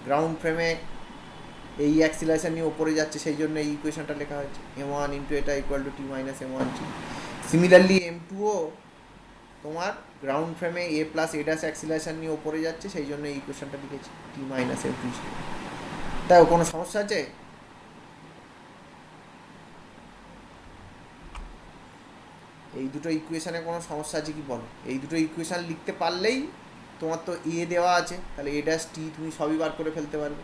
A: গ্রাউন্ড ফ্রেমে এই অ্যাক্সিলারেশন নিয়ে ওপরে যাচ্ছে, সেই জন্য এই ইকুয়েশনটা লেখা হয়েছে, এম ওয়ান ইন্টু এটা equal to T minus M one T. Similarly M টুও তোমার গ্রাউন্ড ফ্রেমে A plus A dash acceleration নিয়ে ওপরে যাচ্ছে, সেই জন্য এই ইকুয়েশনটা লিখেছি, টি মাইনাস এম টু। তাই কোনো সমস্যা আছে? এই দুটো ইকুয়েশানে কোনো সমস্যা আছে কি বলো? এই দুটো ইকুয়েশান লিখতে পারলেই তোমার তো এ দেওয়া আছে, তাহলে এ ড্যাশ টি তুমি সবই বার করে ফেলতে পারবে।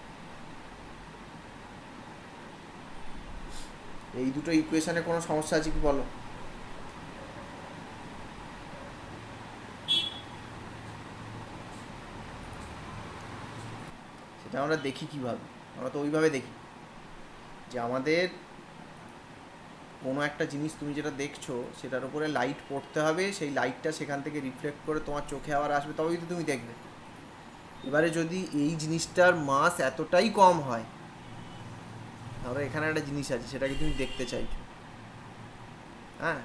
A: এই দুটো ইকুয়েশানে কোনো সমস্যা আছে কি বলো? সেটা আমরা দেখি কীভাবে, আমরা তো ওইভাবে দেখি যে আমাদের কোনো একটা জিনিস তুমি যেটা দেখছো সেটার উপরে লাইট পড়তে হবে, সেই লাইটটা সেখান থেকে রিফ্লেক্ট করে তোমার চোখে আবার আসবে, তবেই তো তুমি দেখবে। এবারে যদি এই জিনিসটার মাস এতটাই কম হয়, ধরো এখানে একটা জিনিস আছে, সেটাকে তুমি দেখতে চাইছো, হ্যাঁ,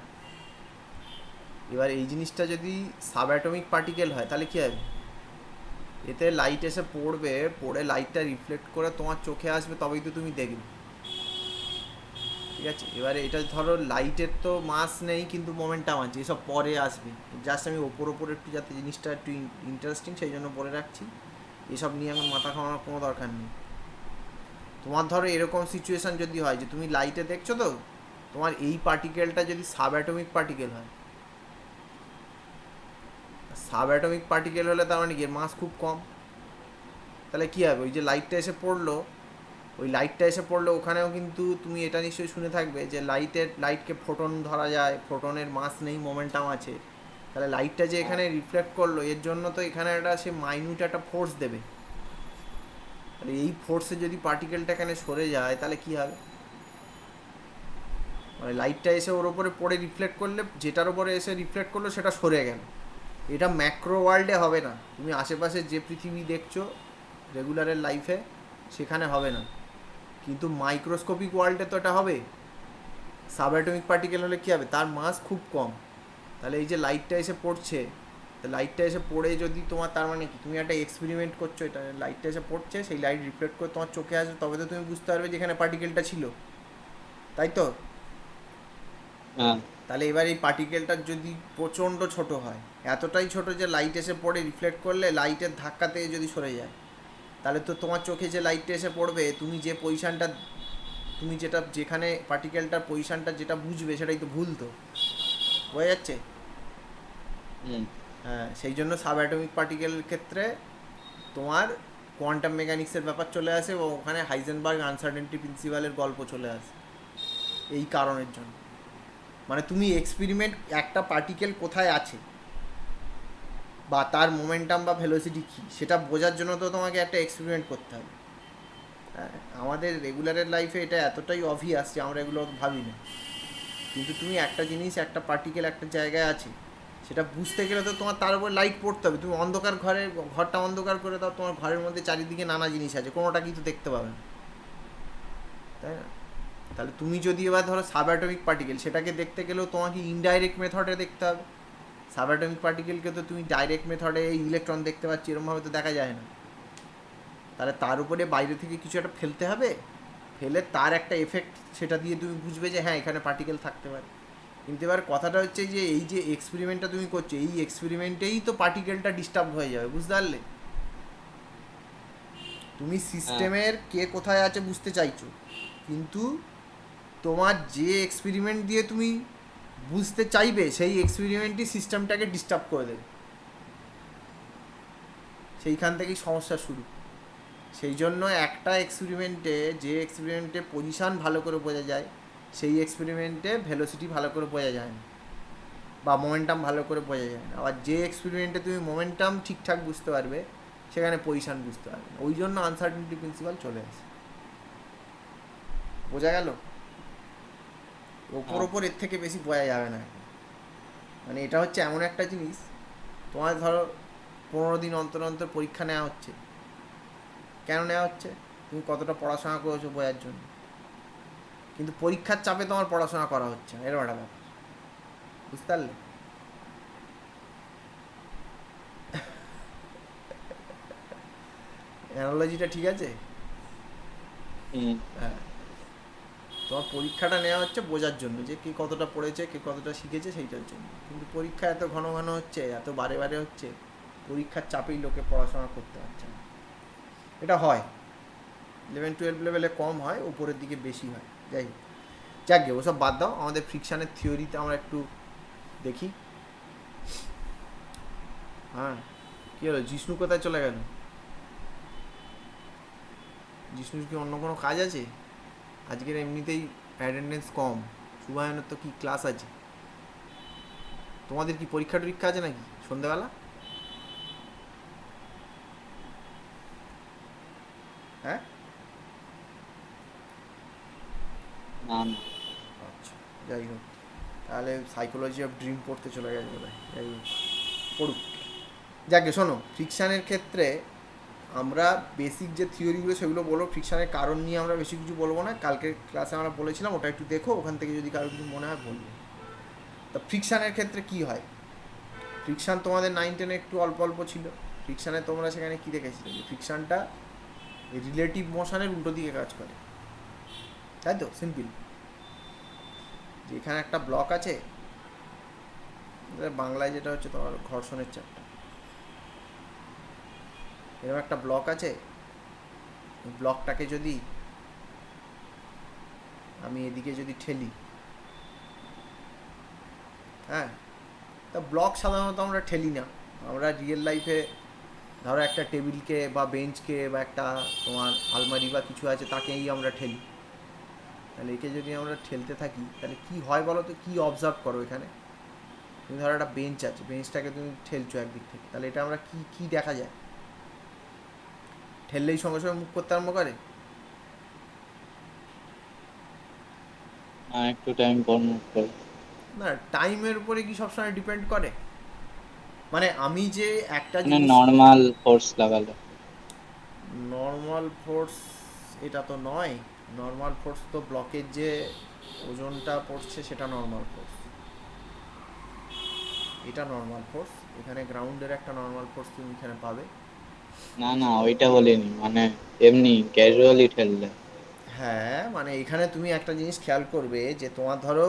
A: এবার এই জিনিসটা যদি সাব অ্যাটমিক পার্টিকেল হয়, তাহলে কী হবে, এতে লাইট এসে পড়বে, পড়ে লাইটটা রিফ্লেক্ট করে তোমার চোখে আসবে, তবেই তো তুমি দেখবে, ঠিক আছে? এবারে এটা ধরো লাইটের তো মাস নেই, কিন্তু মোমেন্টাম আছে, এসব পরে আসবে, জাস্ট আমি ওপর একটু, যাতে জিনিসটা একটু ইন্টারেস্টিং সেই জন্য বলে রাখছি, এসব নিয়ে এখন মাথা খাওয়ানোর কোনো দরকার নেই। তোমার ধরো এরকম সিচুয়েশান যদি হয় যে তুমি লাইটে দেখছো, তো তোমার এই পার্টিকেলটা যদি সাব অ্যাটমিক পার্টিকেল হয়, সাব অ্যাটমিক পার্টিকেল হলে তার মানে কি মাস খুব কম, তাহলে কী হবে, ওই যে লাইটটা এসে পড়লো, ওই লাইটটা এসে পড়লে ওখানেও কিন্তু তুমি এটা নিশ্চয়ই শুনে থাকবে যে লাইটকে ফোটন ধরা যায়, ফোটনের মাস নেই, মোমেন্টাম আছে, তাহলে লাইটটা যে এখানে রিফ্লেক্ট করলো, এর জন্য তো এখানে একটা সে মাইনিউট একটা ফোর্স দেবে, তাহলে এই ফোর্সে যদি পার্টিকেলটা এখানে সরে যায়, তাহলে কী হবে, মানে লাইটটা এসে ওর ওপরে পড়ে রিফ্লেক্ট করলে, যেটার ওপরে এসে রিফ্লেক্ট করলো সেটা সরে গেল। এটা ম্যাক্রো ওয়ার্ল্ডে হবে না, তুমি আশেপাশে যে পৃথিবী দেখছো রেগুলারের লাইফে, সেখানে হবে না, কিন্তু মাইক্রোস্কোপিক ওয়ার্ল্ডে তো এটা হবে। সাব অ্যাটমিক পার্টিকেল হলে কী হবে, তার মাস খুব কম, তাহলে এই যে লাইটটা এসে পড়ছে, লাইটটা এসে পড়ে যদি তোমার, তার মানে কি, তুমি একটা এক্সপেরিমেন্ট করছো, এটা লাইটটা এসে পড়ছে, সেই লাইট রিফ্লেক্ট করে তোমার চোখে আসবে, তবে তো তুমি বুঝতে পারবে যে এখানে পার্টিকেলটা ছিল, তাই তো?
B: হ্যাঁ।
A: তাহলে এবার এই পার্টিকেলটা যদি প্রচণ্ড ছোট হয়, এতটাই ছোট যে লাইট এসে পড়ে, রিফ্লেক্ট করলে লাইটের ধাক্কা থেকে যদি সরে যায়, তাহলে তো তোমার চোখে যে লাইটটা এসে পড়বে, তুমি যে পজিশানটা, তুমি যেটা যেখানে পার্টিকেলটার পজিশানটা যেটা বুঝবে সেটাই তো ভুল, তো বোঝা যাচ্ছে?
B: হুম।
A: হ্যাঁ, সেই জন্য সাব অ্যাটমিক পার্টিকেলের ক্ষেত্রে তোমার কোয়ান্টাম মেকানিক্সের ব্যাপার চলে আসে এবং ওখানে হাইজেনবার্গ আনসার্টেনটি প্রিন্সিপালের গল্প চলে আসে এই কারণের জন্য। মানে তুমি এক্সপেরিমেন্ট, একটা পার্টিকেল কোথায় আছে বা তার মোমেন্টাম বা ভেলোসিটি কী সেটা বোঝার জন্য তো তোমাকে একটা এক্সপেরিমেন্ট করতে হবে। হ্যাঁ, আমাদের রেগুলারের লাইফে এটা এতটাই অবভিয়াস যে আমরা এগুলো ভাবি না, কিন্তু তুমি একটা জিনিস, একটা পার্টিকেল একটা জায়গায় আছে, সেটা বুঝতে গেলে তো তোমার তার উপর লাইট পড়তে হবে। তুমি অন্ধকার ঘরে, ঘরটা অন্ধকার করে দাও, তোমার ঘরের মধ্যে চারিদিকে নানা জিনিস আছে, কোনোটা কিন্তু দেখতে পাবে না, তাই না? তাহলে তুমি যদি এবার ধরো সাব অ্যাটমিক পার্টিকেল, সেটাকে দেখতে গেলেও তোমাকে ইনডাইরেক্ট মেথডে দেখতে হবে। সাব অ্যাটমিক পার্টিকেলকে তো তুমি ডাইরেক্ট মেথডে ইলেকট্রন দেখতে পাচ্ছি এরকমভাবে তো দেখা যায় না। তাহলে তার উপরে বাইরে থেকে কিছু একটা ফেলতে হবে, ফেলে তার একটা এফেক্ট, সেটা দিয়ে তুমি বুঝবে যে হ্যাঁ এখানে পার্টিকেল থাকতে পারে। কিন্তু এবার কথাটা হচ্ছে যে এই যে এক্সপেরিমেন্টটা তুমি করছো, এই এক্সপেরিমেন্টেই তো পার্টিকেলটা ডিস্টার্ব হয়ে যাবে, বুঝতে পারলে? তুমি
B: হ্যাঁ।
A: সিস্টেমের কে কোথায় আছে বুঝতে চাইছো, কিন্তু তোমার যে এক্সপেরিমেন্ট দিয়ে তুমি বুঝতে চাইবে সেই এক্সপেরিমেন্টই সিস্টেমটাকে ডিস্টার্ব করে দেবে। সেইখান থেকেই সমস্যা শুরু। সেই জন্য একটা এক্সপেরিমেন্টে, যে এক্সপেরিমেন্টে পজিশান ভালো করে বোঝা যায়, সেই এক্সপেরিমেন্টে ভেলোসিটি ভালো করে বোঝা যায় না বা মোমেন্টাম ভালো করে বোঝা যায় না। আবার যে এক্সপেরিমেন্টে তুমি মোমেন্টাম ঠিকঠাক বুঝতে পারবে, সেখানে পজিশান বুঝতে পারবে না। ওই জন্য আনসার্টেনটি প্রিন্সিপাল চলে আসে। বোঝা গেল? ওপর
B: হ্যাঁ।
A: ওপর এর থেকে বেশি বোঝা যাবে না এখন। মানে এটা হচ্ছে এমন একটা জিনিস, তোমার ধরো 15 দিন অন্তর অন্তর পরীক্ষা নেওয়া হচ্ছে। কেন নেওয়া হচ্ছে? তুমি কতটা পড়াশোনা করেছো বোঝার জন্য। কিন্তু পরীক্ষার চাপে তোমার পড়াশোনা করা হচ্ছে না, এরকম একটা ব্যাপার, বুঝতে পারলে? অ্যানালজিটা ঠিক আছে?
B: হুম।
A: হ্যাঁ, তোমার পরীক্ষাটা নেওয়া হচ্ছে বোঝার জন্য যে কে কতটা পড়েছে, কে কতটা শিখেছে, সেইটার জন্য। কিন্তু পরীক্ষা এত ঘন ঘন হচ্ছে, এত বারে বারে হচ্ছে, পরীক্ষার চাপেই লোকে পড়াশোনা করতে পারছে না। এটা হয় 11-12 লেভেলে কম হয়, উপরের দিকে বেশি হয়। যাই হোক, যাকে ওসব বাদ দাও, আমাদের ফ্রিকশানের থিওরিতে আমরা একটু দেখি। হ্যাঁ, কী হলো, জিষ্ণু কোথায় চলে গেল? জিষ্ণুর কি অন্য কোনো কাজ আছে? আজকের এমনিতেই অ্যাটেন্ডেন্স কম, শুভায়নের তো কি ক্লাস আছে। তোমাদের কি পরীক্ষা টরীক্ষা আছে নাকি সন্ধেবেলা? হ্যাঁ,
B: না না।
A: আচ্ছা, যাই হোক, তাহলে সাইকোলজি অফ ড্রিম পড়তে চলে গেছে বোধ হয়। যাই হোক, পড়ুক। যাকে শোনো, ফ্রিকশানের ক্ষেত্রে আমরা বেসিক যে থিওরিগুলো সেগুলো বলবো, ফ্রিকশানের কারণ নিয়ে আমরা বেশি কিছু বলবো না। কালকের ক্লাসে আমরা বলেছিলাম, ওটা একটু দেখো, ওখান থেকে যদি কারো কিছু মনে হয় বলবো। তা ফ্রিকশানের ক্ষেত্রে কি হয়? ফ্রিকশান তোমাদের 9-10 একটু অল্প অল্প ছিল। ফ্রিকশানে তোমরা সেখানে কী দেখেছিলে, যে ফ্রিকশানটা রিলেটিভ মোশনের উল্টো দিকে কাজ করে, তাই তো? সিম্পল, যে এখানে একটা ব্লক আছে, বাংলায় যেটা হচ্ছে তোমার ঘর্ষণের চ্যাপ্টার, এরকম একটা ব্লক আছে। ব্লকটাকে যদি আমি এদিকে যদি ঠেলি, হ্যাঁ, তা ব্লক সাধারণত আমরা ঠেলি না। আমরা রিয়েল লাইফে ধরো একটা টেবিলকে বা বেঞ্চকে বা একটা তোমার আলমারি বা কিছু আছে, তাকেই আমরা ঠেলি। তাহলে একে যদি আমরা ঠেলতে থাকি, তাহলে কি হয় বলো তো? কী অবজার্ভ করো এখানে? তুমি ধরো একটা বেঞ্চ আছে, বেঞ্চটাকে তুমি ঠেলছো একদিক থেকে, তাহলে এটা আমরা কি কি দেখা যায়? ঠেললেই সঙ্গে সঙ্গে মুভ করতে আরম্ভ করে?
B: না, একটু টাইম পর মুভ করে।
A: না, টাইমের উপরে কি সবসময় ডিপেন্ড করে? মানে আমি যে একটা
B: মানে
A: জিনিস,
B: নর্মাল ফোর্স লাগালো।
A: নর্মাল ফোর্স এটা তো নয়। নর্মাল ফোর্স তো ব্লকের যে ওজনটা পড়ছে সেটা নর্মাল ফোর্স, এটা নর্মাল ফোর্স। এখানে গ্রাউন্ডের একটা নর্মাল ফোর্স তুমি এখানে পাবে।
B: না না, ওইটা বলিনি, মানে এমনি ক্যাজুয়ালি ঠেললে।
A: হ্যাঁ, মানে এখানে তুমি একটা জিনিস খেয়াল করবে যে তোমার ধরো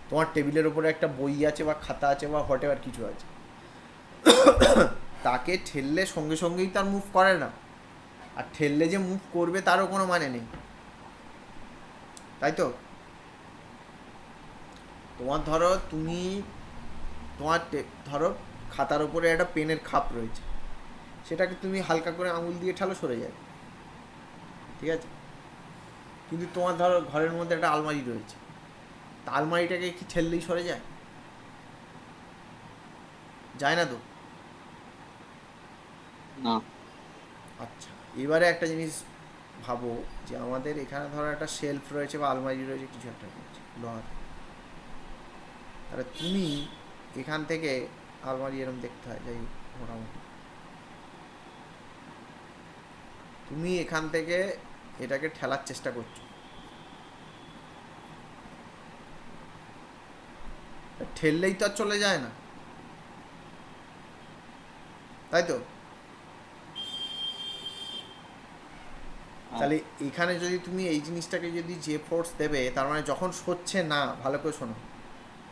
A: তোমার টেবিলের ওপরে একটা বই আছে বা খাতা আছে বা হোয়াট এভার কিছু আছে, তাকে ঠেললে সঙ্গে সঙ্গেই তার মুভ করে না, আর ঠেললে যে মুভ করবে তারও কোনো মানে নেই, তাই তো? তোমার ধরো তুমি তোমার ধরো খাতার উপরে একটা পেনের খাপ রয়েছে, সেটাকে তুমি হালকা করে আঙুল দিয়ে ঠেলো, সরে যায়, ঠিক আছে? কিন্তু তোমার ধরো ঘরের মধ্যে একটা আলমারি রয়েছে, তা আলমারিটাকে কি ঠেললেই সরে যায়? যায় না তো।
B: না।
A: আচ্ছা, এবারে একটা জিনিস ভাবো, যে আমাদের এখানে ধরো একটা শেলফ রয়েছে বা আলমারি রয়েছে, কিছু একটা রয়েছে লোহার, তাহলে তুমি এখান থেকে, আলমারি এরকম দেখতে হয় যাই হোক, মোটামুটি তুমি এখান থেকে এটাকে ঠেলার চেষ্টা করছো, ঠেললেই তো আর চলে যায় না, তাই তো? তাহলে এখানে যদি তুমি এই জিনিসটাকে যদি যে ফোর্স দেবে, তার মানে যখন সরছে না, ভালো করে শোনো,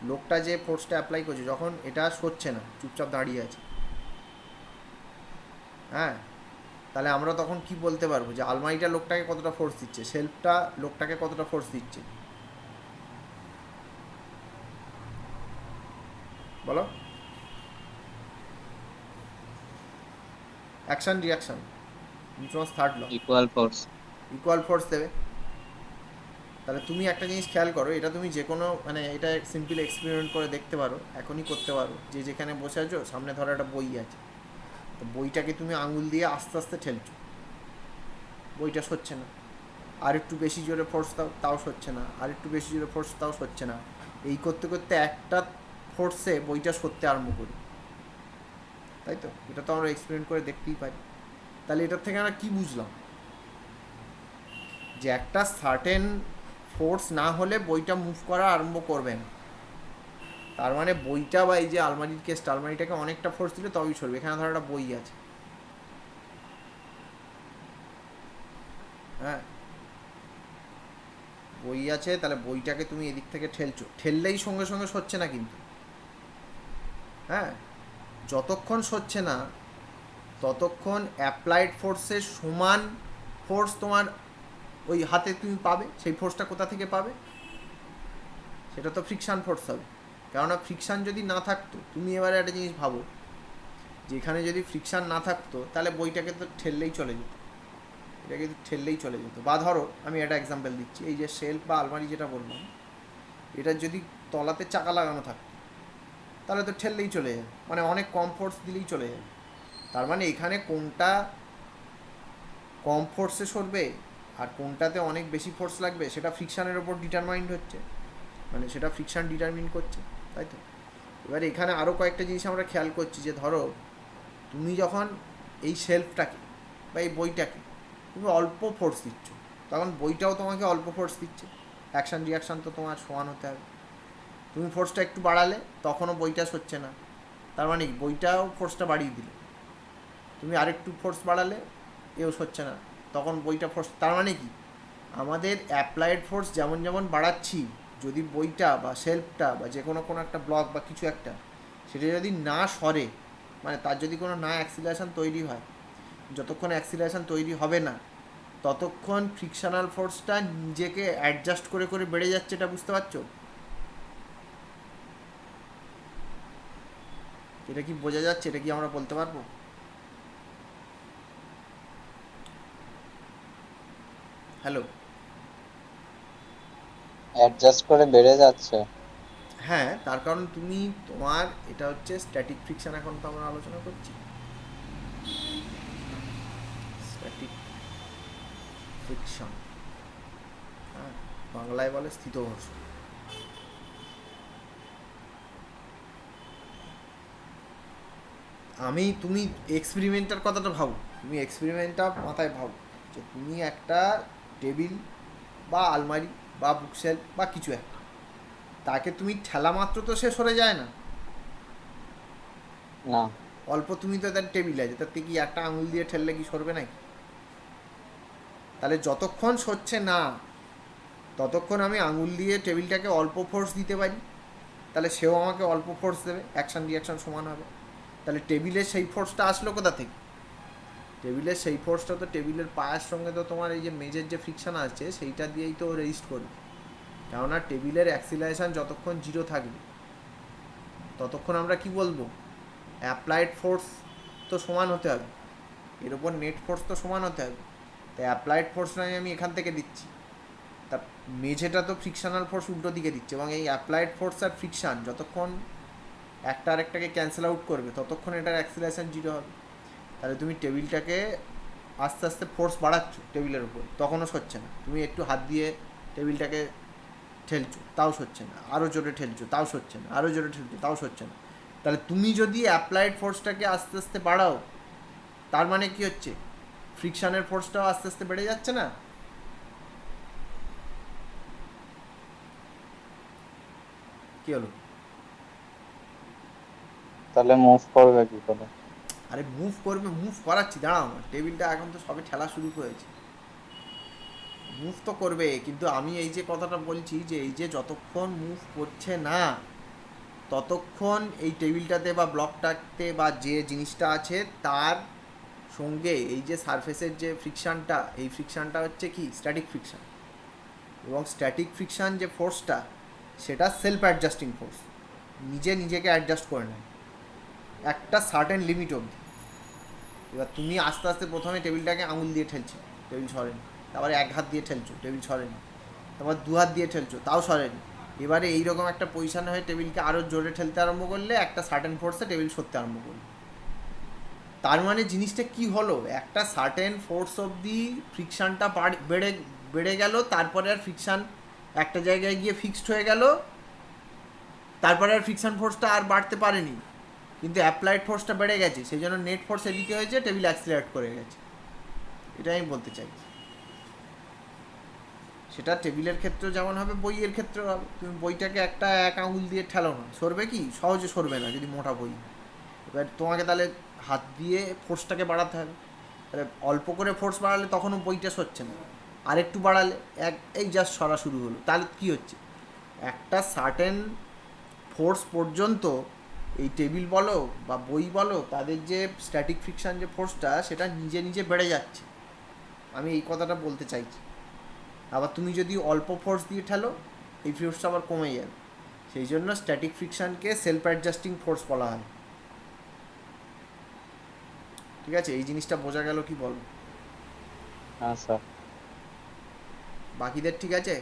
A: লোকটা যে ফোর্সটা অ্যাপ্লাই করছে, যখন এটা সরছে না, চুপচাপ দাঁড়িয়ে আছে, হ্যাঁ, তাহলে আমরা তখন কি বলতে পারবো যে আলমারিটা লোকটাকে কতটা ফোর্স দিচ্ছে, শেলফটা লোকটাকে কতটা ফোর্স দিচ্ছে, বলো? Action reaction, Newton's third law,
B: equal force.
A: Equal force দেবে। তাহলে তুমি একটা জিনিস খেয়াল করো, এটা তুমি যে কোনো, মানে এটা সিম্পল এক্সপেরিমেন্ট করে দেখতে পারো, এখনই করতে পারো, যে যেখানে বসে আছো সামনে ধরো একটা বই আছে, তো বইটাকে তুমি আঙুল দিয়ে আস্তে আস্তে ঠেলছো, বইটা সরছে না, আর একটু বেশি জোরে ফোর্স দাও, তাও সরছে না, আর একটু বেশি জোরে ফোর্স, তাও সরছে না, এই করতে করতে একটা ফোর্সে বইটা সরতে আরম্ভ করি, তাই তো? এটা তো আমরা এক্সপেরিমেন্ট করে দেখতেই পারি। তাহলে এটার থেকে আমরা কী বুঝলাম? যে একটা সার্টেন ফোর্স না হলে বইটা মুভ করা আরম্ভ করবে না, তার মানে বইটা, বা এই যে আলমারির কেসটা, আলমারিটাকে অনেকটা ফোর্স দিলে তবেই সরবে। এখানে ধরো একটা বই আছে, হ্যাঁ, বই আছে, তাহলে বইটাকে তুমি এদিক থেকে ঠেলছো, ঠেললেই সঙ্গে সঙ্গে সরছে না কিন্তু, হ্যাঁ, যতক্ষণ সরছে না ততক্ষণ অ্যাপ্লাইড ফোর্সের সমান ফোর্স তোমার ওই হাতে তুমি পাবে। সেই ফোর্সটা কোথা থেকে পাবে? সেটা তো ফ্রিকশান ফোর্স হবে, কেননা ফ্রিকশান যদি না থাকতো, তুমি এবারে একটা জিনিস ভাবো, যে এখানে যদি ফ্রিকশান না থাকতো, তাহলে বইটাকে তো ঠেললেই চলে যেত, এটাকে তো ঠেললেই চলে যেত। বা ধরো আমি একটা এক্সাম্পল দিচ্ছি, এই যে শেলফ বা আলমারি যেটা বললাম, এটার যদি তলাতে চাকা লাগানো থাকতো, তাহলে তো ঠেললেই চলে যাবে, মানে অনেক কম ফোর্স দিলেই চলে যাবে। তার মানে এখানে কোনটা কম ফোর্সে সরবে আর কোনটাতে অনেক বেশি ফোর্স লাগবে, সেটা ফ্রিকশানের ওপর ডিটারমাইন্ড হচ্ছে, মানে সেটা ফ্রিকশান ডিটারমিন করছে, তাই তো? এবার এখানে আরও কয়েকটা জিনিস আমরা খেয়াল করছি, যে ধরো তুমি যখন এই শেলফটাকে বা এই বইটাকে তুমি অল্প ফোর্স দিচ্ছ, তখন বইটাও তোমাকে অল্প ফোর্স দিচ্ছে, অ্যাকশান রিয়াকশান তো তোমার সমান হতে হবে। তুমি ফোর্সটা একটু বাড়ালে, তখনও বইটা সরছে না, তার মানে বইটাও ফোর্সটা বাড়িয়ে দিল। তুমি আরেকটু ফোর্স বাড়ালে, এও সরছে না, তখন বইটা ফোর্স, তার মানে কি, আমাদের অ্যাপ্লাইড ফোর্স যেমন যেমন বাড়াচ্ছি, যদি বইটা বা শেলফটা বা যে কোনো একটা ব্লক বা কিছু একটা, সেটা যদি না সরে, মানে তার যদি কোনো না অ্যাক্সিলারেশন তৈরি হয়, যতক্ষণ অ্যাক্সিলারেশন তৈরি হবে না ততক্ষণ ফ্রিকশনাল ফোর্সটা নিজেকে অ্যাডজাস্ট করে করে বেড়ে যাচ্ছে, এটা বুঝতে পারছো? এটা কি বোঝা যাচ্ছে? এটা কি আমরা বলতে পারবো? হ্যালো?
B: অ্যাডজাস্ট করে বেড়ে যাচ্ছে।
A: হ্যাঁ, তার কারণ তুমি, তোমার এটা হচ্ছে স্ট্যাটিক ফ্রিকশন, এখন তো আমরা আলোচনা করছি স্ট্যাটিক ফ্রিকশন, হ্যাঁ, বাংলায় বলে স্থিত ঘর্ষণ। তুমি এক্সপেরিমেন্টার কথাটা ভাবো, তুমি এক্সপেরিমেন্টটা মাথায় ভাবো, যে তুমি একটা টেবিল বা আলমারি বা বুকশেল বা কিছু একটা, তাকে তুমি ঠেলা মাত্র তো সে সরে যায় না,
B: না।
A: অল্প, তুমি তো তার টেবিল আছে, তাতে কি একটা আঙুল দিয়ে ঠেললে কি সরবে নাকি? তাহলে যতক্ষণ সরছে না ততক্ষণ আমি আঙুল দিয়ে টেবিলটাকে অল্প ফোর্স দিতে পারি, তাহলে সেও আমাকে অল্প ফোর্স দেবে, অ্যাকশন রিয়াকশন সমান হবে। তাহলে টেবিলের সেই ফোর্সটা আসলো কোথা থেকে? টেবিলের সেই ফোর্সটা তো টেবিলের পায়ের সঙ্গে তো তোমার এই যে মেজের যে ফ্রিকশন আছে সেইটা দিয়েই তো রেজিস্ট করবে। কেননা টেবিলের অ্যাক্সিলারেশন যতক্ষণ জিরো থাকবে ততক্ষণ আমরা কি বলবো, অ্যাপ্লাইড ফোর্স তো সমান হতে হবে, এর ওপর নেট ফোর্স তো সমান হতে হবে। তাই অ্যাপ্লাইড ফোর্স নয় আমি এখান থেকে দিচ্ছি, তা মেঝেটা তো ফ্রিকশনাল ফোর্স উল্টো দিকে দিচ্ছে, এবং এই অ্যাপ্লাইড ফোর্স আর ফ্রিকশান যতক্ষণ একটা আরেকটাকে ক্যান্সেল আউট করবে ততক্ষণ এটার অ্যাক্সিলারেশন জিরো হবে। তাহলে তুমি টেবিলটাকে আস্তে আস্তে ফোর্স বাড়াচ্ছ টেবিলের উপর, তখনও সচ্ছে না। তুমি একটু হাত দিয়ে টেবিলটাকে ঠেলছো, তাও সচ্ছে না, আরও জোরে ঠেলছো, তাও সচ্ছে না, আরও জোরে ঠেলছো, তাও সচ্ছে না। তাহলে তুমি যদি অ্যাপ্লাইড ফোর্সটাকে আস্তে আস্তে বাড়াও, তার মানে কি হচ্ছে, ফ্রিকশানের ফোর্সটাও আস্তে আস্তে বেড়ে যাচ্ছে না? কি হলো?
B: তাহলে মুভ করবে কি করে?
A: আরে মুভ করবে, মুভ করাচ্ছি, দাঁড়াও না, টেবিলটা এখন তো সবে ঠেলা শুরু করেছে, মুভ তো করবে, কিন্তু আমি এই যে কথাটা বলছি যে এই যে যতক্ষণ মুভ করছে না ততক্ষণ এই টেবিলটাতে বা ব্লকটাতে বা যে জিনিসটা আছে তার সঙ্গে এই যে সারফেসের যে ফ্রিকশানটা, এই ফ্রিকশানটা হচ্ছে কি স্ট্যাটিক ফ্রিকশান, এবং স্ট্যাটিক ফ্রিকশান যে ফোর্সটা সেটা সেলফ অ্যাডজাস্টিং ফোর্স, নিজে নিজেকে অ্যাডজাস্ট করে নেয় একটা সার্টেন লিমিট অবধি। এবার তুমি আস্তে আস্তে প্রথমে টেবিলটাকে আঙুল দিয়ে ঠেলছো, টেবিল সরেনি, তারপরে এক হাত দিয়ে ঠেলছো, টেবিল সরেনি, তারপর দু হাত দিয়ে ঠেলছো, তাও সরেনি। এবারে এইরকম একটা পজিশানে হয়ে টেবিলকে আরও জোরে ঠেলতে আরম্ভ করলে একটা সার্টেন ফোর্সে টেবিল সরতে আরম্ভ করলো। তার মানে জিনিসটা কি হলো, একটা সার্টেন ফোর্স অবধি ফ্রিকশানটা বেড়ে বেড়ে গেল, তারপরে আর ফ্রিকশান একটা জায়গায় গিয়ে ফিক্সড হয়ে গেল, তারপরে আর ফ্রিকশান ফোর্সটা আর বাড়তে পারেনি, কিন্তু অ্যাপ্লাইড ফোর্সটা বেড়ে গেছে, সেই জন্য নেট ফোর্স এদিকে হয়েছে, টেবিল অ্যাক্সিলারেট করে গেছে। এটাই আমি বলতে চাইছি। সেটা টেবিলের ক্ষেত্রেও যেমন হবে, বইয়ের ক্ষেত্রেও হবে। তুমি বইটাকে একটা এক আঙুল দিয়ে ঠেলো না, সরবে কি? সহজে সরবে না যদি মোটা বই। এবার তোমাকে তাহলে হাত দিয়ে ফোর্সটাকে বাড়াতে হবে। তাহলে অল্প করে ফোর্স বাড়ালে তখনও বইটা সরছে না, আর একটু বাড়ালে এই জাস্ট সরা শুরু হলো, তাহলে কী হচ্ছে, একটা সার্টেন ফোর্স পর্যন্ত এই টেবিল বলো বা বই বলো তাদের যে স্ট্যাটিক ফ্রিকশান যে ফোর্সটা সেটা নিজে নিজে বেড়ে যাচ্ছে, আমি এই কথাটা বলতে চাইছি। আবার তুমি যদি অল্প ফোর্স দিয়ে ঠেলো এই ফোর্সটা আবার কমে যাবে, সেই জন্য স্ট্যাটিক ফ্রিকশানকে সেলফ অ্যাডজাস্টিং ফোর্স বলা হয়। ঠিক আছে, এই জিনিসটা বোঝা গেল কি বল?
B: হ্যাঁ স্যার।
A: বাকিদের ঠিক আছে?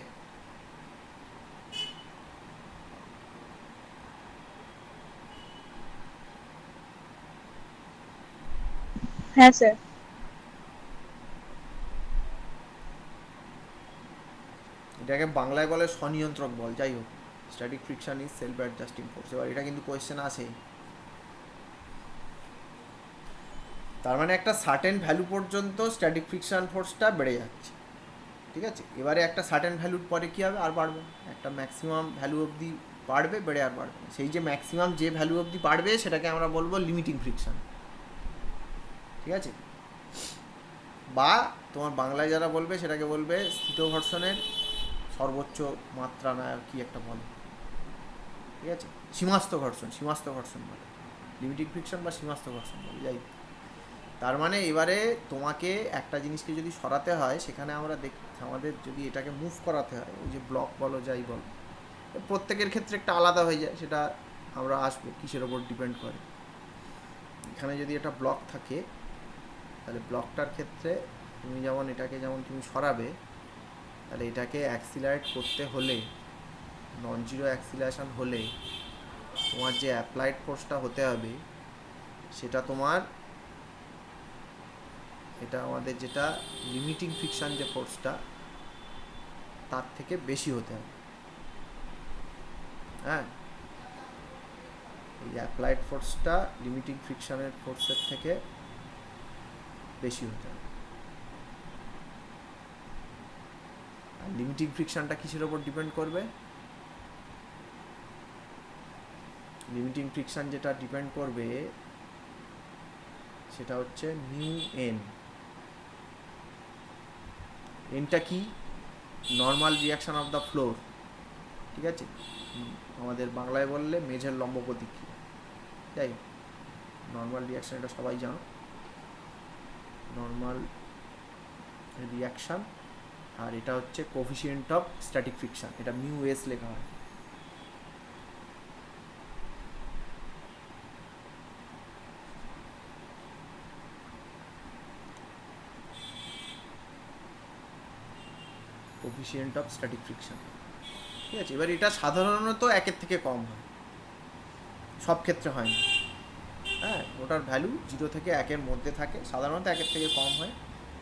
C: হ্যাঁ স্যার।
A: এটাকে বাংলায় বলে স্বনিয়ন্ত্রক বল, যাই হোক, static friction is self adjusting force. এবার এটা কিন্তু কোয়েশ্চেন আসে, তার মানে একটা সার্টেন ভ্যালু পর্যন্ত স্ট্যাটিক ফ্রিকশন ফোর্সটা বেড়ে যাচ্ছে। ঠিক আছে, এবারে একটা সার্টেন ভ্যালুর পরে কী হবে, আর বাড়বে না, একটা ম্যাক্সিমাম ভ্যালু অবধি বাড়বে, বেড়ে আর বাড়বে না। সেই যে ম্যাক্সিমাম যে ভ্যালু অবধি বাড়বে সেটাকে আমরা বলবো লিমিটিং ফ্রিকশন। ঠিক আছে, বা তোমার বাংলায় যারা বলবে সেটাকে বলবে স্থিত ঘর্ষণের সর্বোচ্চ মাত্রা, না কি একটা বলে। ঠিক আছে, সীমাস্ত ঘর্ষণ বলে, লিমিটিং ফ্রিকশন বা সীমাস্ত ঘর্ষণ বলে, যাই। তার মানে এবারে তোমাকে একটা জিনিসকে যদি সরাতে হয়, সেখানে আমাদের যদি এটাকে মুভ করাতে হয়, ওই যে ব্লক বলো যাই বলো, প্রত্যেকের ক্ষেত্রে একটা আলাদা হয়ে যায়, সেটা আমরা আসবো কিসের ওপর ডিপেন্ড করে। এখানে যদি একটা ব্লক থাকে তাহলে ব্লকটার ক্ষেত্রে তুমি যেমন এটাকে যেমন তুমি সরাবে, তাহলে এটাকে অ্যাক্সিলারেট করতে হলে, নন জিরো অ্যাক্সিলারেশন হলে তোমার যে অ্যাপ্লাইড ফোর্সটা হতে হবে সেটা তোমার, এটা আমাদের যেটা লিমিটিং ফ্রিকশন যে ফোর্সটা তার থেকে বেশি হতে হবে। হ্যাঁ, এই অ্যাপ্লাইড ফোর্সটা লিমিটিং ফ্রিকশনের ফোর্সের থেকে বেশি হতে হবে। আর লিমিটিং ফ্রিকশনটা কিসের ওপর ডিপেন্ড করবে? লিমিটিং ফ্রিকশন যেটা ডিপেন্ড করবে সেটা হচ্ছে মিউ এন। এনটা কি? Normal reaction of the floor. ঠিক আছে, আমাদের বাংলায় বললে মেঝের লম্ব প্রতিক্রিয়া। যাই হোক, নর্মাল রিয়াকশান এটা সবাই জানো, নর্মাল রিয়াকশান। আর এটা হচ্ছে কোফিসিয়েন্ট অফ স্ট্যাটিক ফ্রিকশন, এটা মিউ এস লেখা হয়। কোফিসিয়েন্ট অফ স্ট্যাটিক ফ্রিকশন, ঠিক আছে। এবার এটা সাধারণত 1-এর থেকে কম হয়, সব ক্ষেত্রে হয় না। হ্যাঁ, ওটার ভ্যালু 0 থেকে 1-এর মধ্যে থাকে, সাধারণত 1-এর থেকে কম হয়।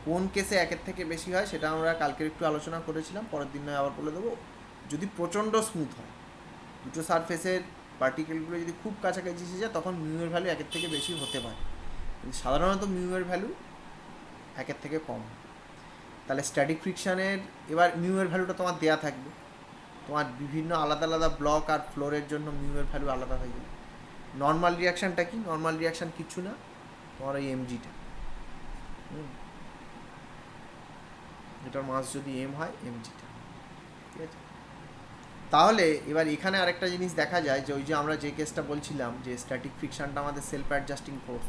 A: কোন কেসে 1-এর থেকে বেশি হয় সেটা আমরা কালকে একটু আলোচনা করেছিলাম, পরের দিন নয় আবার বলে দেবো। যদি প্রচণ্ড স্মুথ হয়, দুটো সারফেসের পার্টিকেলগুলো যদি খুব কাছাকাছি এসে যায়, তখন মিউয়ের ভ্যালু 1-এর থেকে বেশি হতে পারে, কিন্তু সাধারণত মিউয়ের ভ্যালু 1-এর থেকে কম। তাহলে স্ট্যাটিক ফ্রিকশানের এবার মিউয়ের ভ্যালুটা তোমার দেয়া থাকবে, তোমার বিভিন্ন আলাদা আলাদা ব্লক আর ফ্লোরের জন্য মিউয়ের ভ্যালু আলাদা হয়ে যাবে। নর্মাল রিয়াকশানটা কি? নর্মাল রিয়াকশান কিছু না, তোমার ওই এমজিটা, এটার মাস যদি এম হয়, এমজিটা, ঠিক আছে। তাহলে এবার এখানে আরেকটা জিনিস দেখা যায় যে ওই যে আমরা যে কেসটা বলছিলাম যে স্ট্যাটিক ফ্রিকশানটা আমাদের সেলফ অ্যাডজাস্টিং ফোর্স,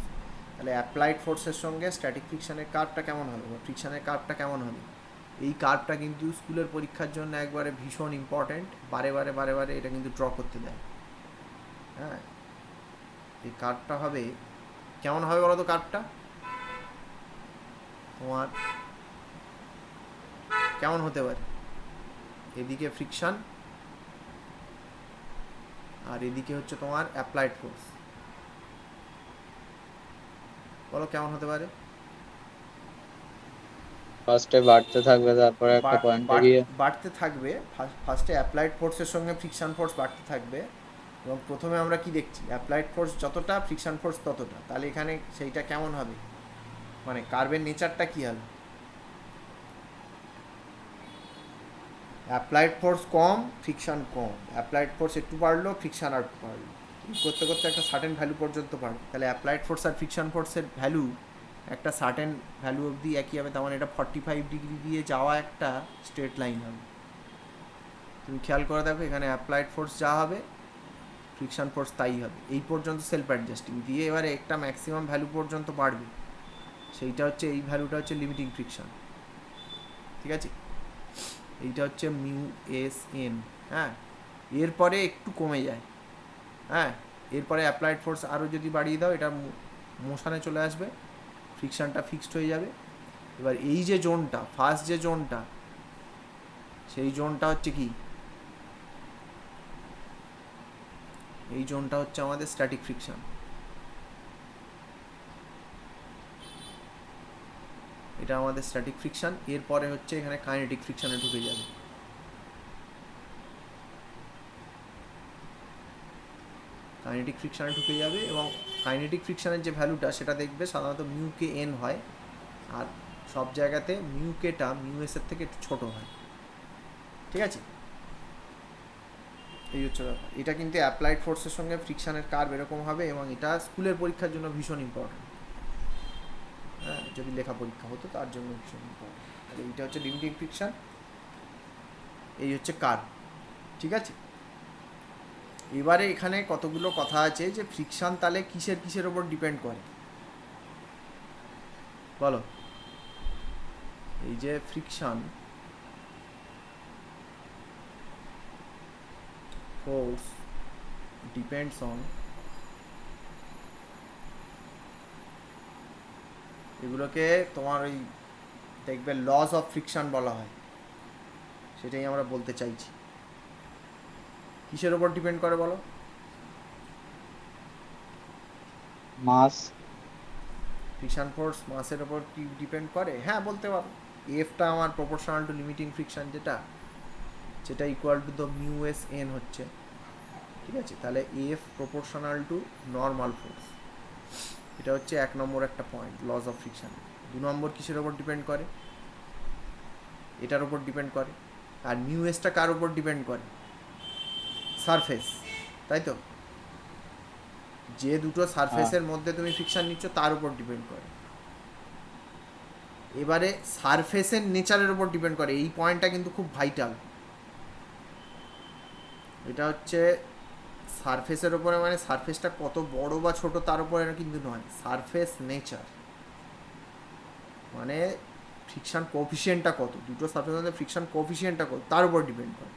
A: তাহলে অ্যাপ্লাইড ফোর্সের সঙ্গে স্ট্যাটিক ফ্রিকশানের কার্ভটা কেমন হবে বা ফ্রিকশানের কার্ভটা কেমন হবে, এই কার্ভটা কিন্তু স্কুলের পরীক্ষার জন্য একবারে ভীষণ ইম্পর্ট্যান্ট, বারে বারে বারে বারে এটা কিন্তু ড্র করতে দেয়। হ্যাঁ, এই কার্ভটা হবে কেমন হবে বলো তো? কার্ভটা তোমার কেমন হতে পারে? এদিকে ফ্রিকশান আর এদিকে হচ্ছে তোমার অ্যাপ্লাইড ফোর্স, বলো কেমন হতে পারে?
B: ফার্স্টে বাড়তে থাকবে, তারপরে একটা পয়েন্টে গিয়ে
A: বাড়তে থাকবে। ফার্স্টে অ্যাপ্লাইড ফোর্সের সঙ্গে ফ্রিকশান ফোর্স বাড়তে থাকবে, এবং প্রথমে আমরা কি দেখছি, অ্যাপ্লাইড ফোর্স যতটা ফ্রিকশান ফোর্স ততটা। তাহলে এখানে সেইটা কেমন হবে, মানে কার্ভের নেচারটা কী হবে? অ্যাপ্লাইড ফোর্স কম, ফ্রিকশান কম, অ্যাপ্লাইড ফোর্স একটু বাড়লো, ফ্রিকশান আর একটু বাড়লো, করতে করতে একটা সার্টেন ভ্যালু পর্যন্ত বাড়বে। তাহলে অ্যাপ্লাইড ফোর্স আর ফ্রিকশান ফোর্সের ভ্যালু একটা সার্টেন ভ্যালু অবধি একই হবে, তার মানে এটা 45 ডিগ্রি দিয়ে যাওয়া একটা স্ট্রেট লাইন হবে। তুমি খেয়াল করে দেখো, এখানে অ্যাপ্লাইড ফোর্স যা হবে, ফ্রিকশান ফোর্স তাই হবে, এই পর্যন্ত সেলফ অ্যাডজাস্টিং দিয়ে এবারে একটা ম্যাক্সিমাম ভ্যালু পর্যন্ত বাড়বে, সেইটা হচ্ছে এই ভ্যালুটা হচ্ছে লিমিটিং ফ্রিকশান, ঠিক আছে। এইটা হচ্ছে মিউ এস এন। হ্যাঁ, এরপরে একটু কমে যায়। হ্যাঁ, এরপরে অ্যাপ্লাইড ফোর্স আরও যদি বাড়িয়ে দাও, এটা মোশানে চলে আসবে, ফ্রিকশানটা ফিক্সড হয়ে যাবে। এবার এই যে জোনটা, ফার্স্ট যে জোনটা, সেই জোনটা হচ্ছে কি, এই জোনটা হচ্ছে আমাদের স্ট্যাটিক ফ্রিকশান। এটা আমাদের স্ট্যাটিক ফ্রিকশান। এরপরে হচ্ছে এখানে কাইনেটিক ফ্রিকশানে ঢুকে যাবে। কাইনেটিক ফ্রিকশানে ঢুকে যাবে, এবং কাইনেটিক ফ্রিকশানের যে ভ্যালুটা সেটা দেখবে সাধারণত মিউ কে এন হয়, আর সব জায়গাতে মিউ কেটা মিউ এসের থেকে একটু ছোটো হয়, ঠিক আছে। এই হচ্ছে ব্যাপার। এটা কিন্তু অ্যাপ্লাইড ফোর্সের সঙ্গে ফ্রিকশানের কার্ভ এরকম হবে, এবং এটা স্কুলের পরীক্ষার জন্য ভীষণ ইম্পর্টেন্ট। হ্যাঁ, যদি লেখা পরীক্ষা হতো তার জন্য ভীষণ ইম্পর্টেন্ট। তাহলে এইটা হচ্ছে লিমিটিং ফ্রিকশান, এই হচ্ছে কার্ভ, ঠিক আছে। এবারে এখানে কতগুলো কথা আছে যে ফ্রিকশান তাহলে কিসের কিসের ওপর ডিপেন্ড করে বলো। এই যে ফ্রিকশান ফোর্স ডিপেন্ডস অন, এগুলোকে তোমার ওই দেখবে লস অফ ফ্রিকশান বলা হয়, সেটাই আমরা বলতে চাইছি। কিসের ওপর ডিপেন্ড করে বলো?
B: মাস।
A: ফ্রিকশান ফোর্স মাসের ওপর কি ডিপেন্ড করে? হ্যাঁ, বলতে পারো। এফটা আমার প্রপোর্শনাল টু লিমিটিং ফ্রিকশান, যেটা equal to the mu S N হচ্ছে, ঠিক আছে। তাহলে F proportional to normal force, এটা হচ্ছে 1 নম্বর একটা পয়েন্ট লস অফ ফ্রিকশান। 2 নম্বর কিসের ওপর ডিপেন্ড করে? এটার ওপর ডিপেন্ড করে। আর মিউ এসটা কার ওপর ডিপেন্ড করে? সারফেস, তাই তো। যে দুটো সারফেসের মধ্যে তুমি ফ্রিকশান নিচ্ছ তার উপর ডিপেন্ড করে। এবারে সারফেসের নেচারের উপর ডিপেন্ড করে, এই পয়েন্টটা কিন্তু খুব ভাইটাল। এটা হচ্ছে সারফেসের ওপরে মানে সারফেসটা কত বড় বা ছোট তার উপরে কিন্তু নয়, সারফেস নেচার মানে ফ্রিকশন কোএফিসিয়েন্টটা কত, দুটো সারফেসের মধ্যে ফ্রিকশন কোএফিসিয়েন্টটা কত তার উপর ডিপেন্ড করে।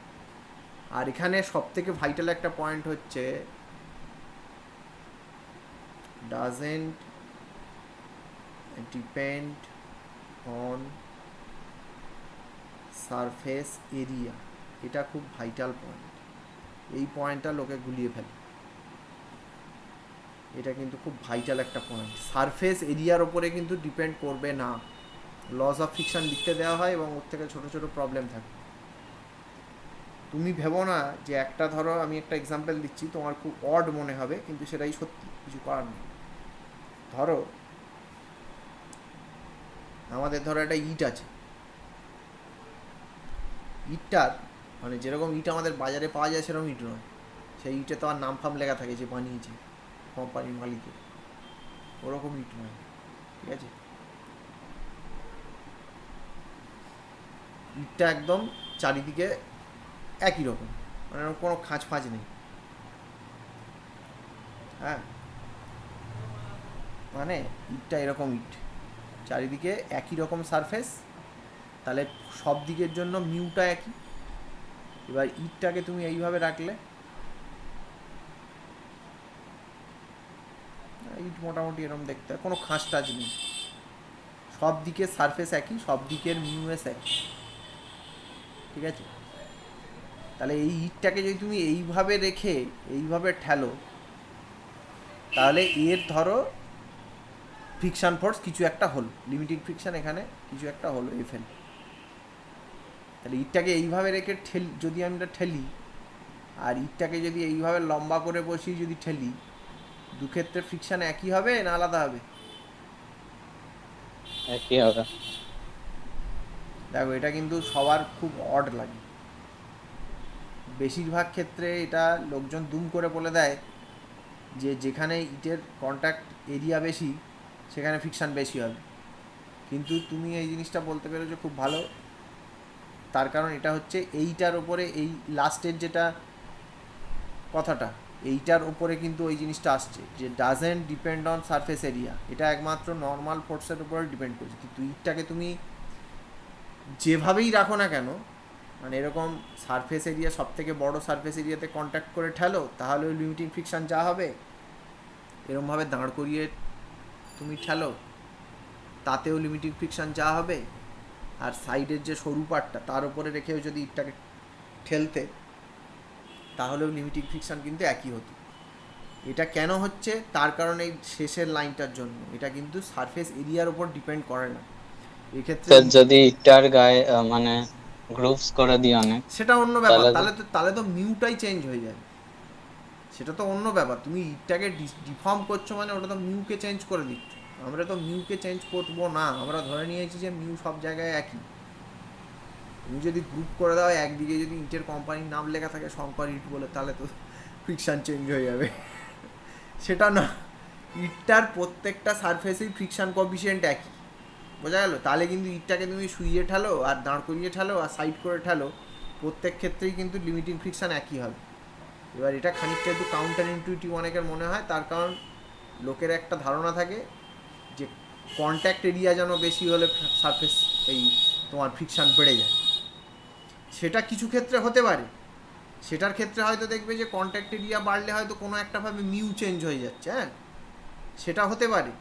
A: আর এখানে সব থেকে ভাইটাল একটা পয়েন্ট হচ্ছে doesn't depend on surface area, এটা খুব ভাইটাল পয়েন্ট। এই পয়েন্টটা লোকে গুলিয়ে ফেলে, এটা কিন্তু খুব ভাইটাল একটা পয়েন্ট। সারফেস এরিয়ার ওপরে কিন্তু ডিপেন্ড করবে না, লস অফ ফ্রিকশন লিখতে দেওয়া হয় এবং ওর থেকে ছোটো ছোটো প্রবলেম থাকে। তুমি ভেবো না যে একটা, ধরো আমি একটা এক্সাম্পল দিচ্ছি, তোমার খুব অড মনে হবে কিন্তু সেটাই সত্যি, কিছু করার নেই। ধরো আমাদের ধরো একটা ইট আছে, ইটটার মানে যেরকম ইট আমাদের বাজারে পাওয়া যায় সেরকম ইট নয়, সেই ইটে তো আর নাম ফাম লেখা থাকে যে বানিয়েছে কোম্পানির মালিকের, ওরকম ইট নয়, ঠিক আছে? ইটটা একদম চারিদিকে একই রকম, মানে এরকম কোনো খাঁজ ফাঁজ নেই, হ্যাঁ, মানে ইটটা এরকম ইট, চারিদিকে একই রকম সারফেস, তাহলে সব দিকের জন্য মিউটা একই। এবার ইটটাকে তুমি এইভাবে রাখলে, ইট মোটামুটি এরকম দেখতে হয়, কোনো খাঁজ টাজ নেই, সব দিকের সারফেস একই, সব দিকের মিউএস একই, ঠিক আছে? তাহলে এই ইটটাকে যদি তুমি এইভাবে রেখে এইভাবে ঠেলো, তাহলে এর ধরো ফ্রিকশন ফোর্স কিছু একটা হলো, লিমিটিং ফ্রিকশন এখানে কিছু একটা হলো এফএল। তাহলে ইটটাকে এইভাবে রেখে যদি আমরা ঠেলি, আর ইটটাকে যদি এইভাবে লম্বা করে বসিয়ে যদি ঠেলি, দু ক্ষেত্রে ফ্রিকশন একই হবে না আলাদা হবে?
B: একই হবে।
A: দেখো এটা কিন্তু সবার খুব অড লাগে, বেশিরভাগ ক্ষেত্রে এটা লোকজন দুম করে বলে দেয় যে যেখানে ইটের কন্ট্যাক্ট এরিয়া বেশি সেখানে ফ্রিকশন বেশি হবে, কিন্তু তুমি এই জিনিসটা বলতে পেরেছো খুব ভালো। তার কারণ এটা হচ্ছে এইটার ওপরে, এই লাস্টের যেটা কথাটা, এইটার ওপরে কিন্তু ওই জিনিসটা আসছে যে doesn't depend on surface area, এটা একমাত্র নর্মাল ফোর্সের উপরে ডিপেন্ড করছে। কিন্তু ইটটাকে তুমি যেভাবেই রাখো না কেন, মানে এরকম সারফেস এরিয়া, সব থেকে বড়ো সারফেস এরিয়াতে কন্ট্যাক্ট করে ঠেলো, তাহলে ওই লিমিটিং ফ্রিকশন যা হবে, এরকমভাবে দাঁড় করিয়ে তুমি ঠেলো তাতেও লিমিটিং ফ্রিকশন যা হবে, আর সাইডের যে সরু পাটটা তার উপরে রেখেও যদি ইটটাকে ঠেলতে, তাহলেও লিমিটিং ফ্রিকশন কিন্তু একই হতো। এটা কেন হচ্ছে? তার কারণ এই শেষের লাইনটার জন্য, এটা কিন্তু সারফেস এরিয়ার উপর ডিপেন্ড করে না এক্ষেত্রে।
B: যদি ইটার গায়ে মানে গ্রুপস করে দিই অনেক,
A: সেটা অন্য ব্যাপার, তাহলে তো মিউটাই চেঞ্জ হয়ে যাবে, সেটা তো অন্য ব্যাপার। তুমি ইটটাকে ডিফর্ম করছো মানে ওটা তো মিউকে চেঞ্জ করে দিচ্ছ, আমরা তো মিউকে চেঞ্জ করবো না, আমরা ধরে নিয়েছি যে মিউ সব জায়গায় একই। তুমি যদি গ্রুপ করে দাও, একদিকে যদি ইটের কোম্পানির নাম লেখা থাকে শঙ্কর ইট বলে, তাহলে তো ফ্রিকশান চেঞ্জ হয়ে যাবে, সেটা না। ইটটার প্রত্যেকটা সারফেসেই ফ্রিকশান কোএফিসিয়েন্ট একই, বোঝা গেল? তাহলে কিন্তু ইটটাকে তুমি শুইয়ে ঠেলো আর দাঁড় করিয়ে ঠেলো আর সাইড করে ঠেলো, প্রত্যেক ক্ষেত্রেই কিন্তু লিমিটিং ফ্রিকশান একই হবে। এবার এটা খানিকটা একটু কাউন্টার ইনটুইটিভ অনেকের মনে হয়, তার কারণ লোকের একটা ধারণা থাকে যে কন্ট্যাক্ট এরিয়া যেন বেশি হলে সারফেস এই তোমার ফ্রিকশান বেড়ে যায়। সেটা কিছু ক্ষেত্রে হতে পারে, সেটার ক্ষেত্রে হয়তো দেখবে যে কন্ট্যাক্ট এরিয়া বাড়লে হয়তো কোনো একটাভাবে মিউ চেঞ্জ হয়ে যাচ্ছে, হ্যাঁ, সেটা হতে পারে।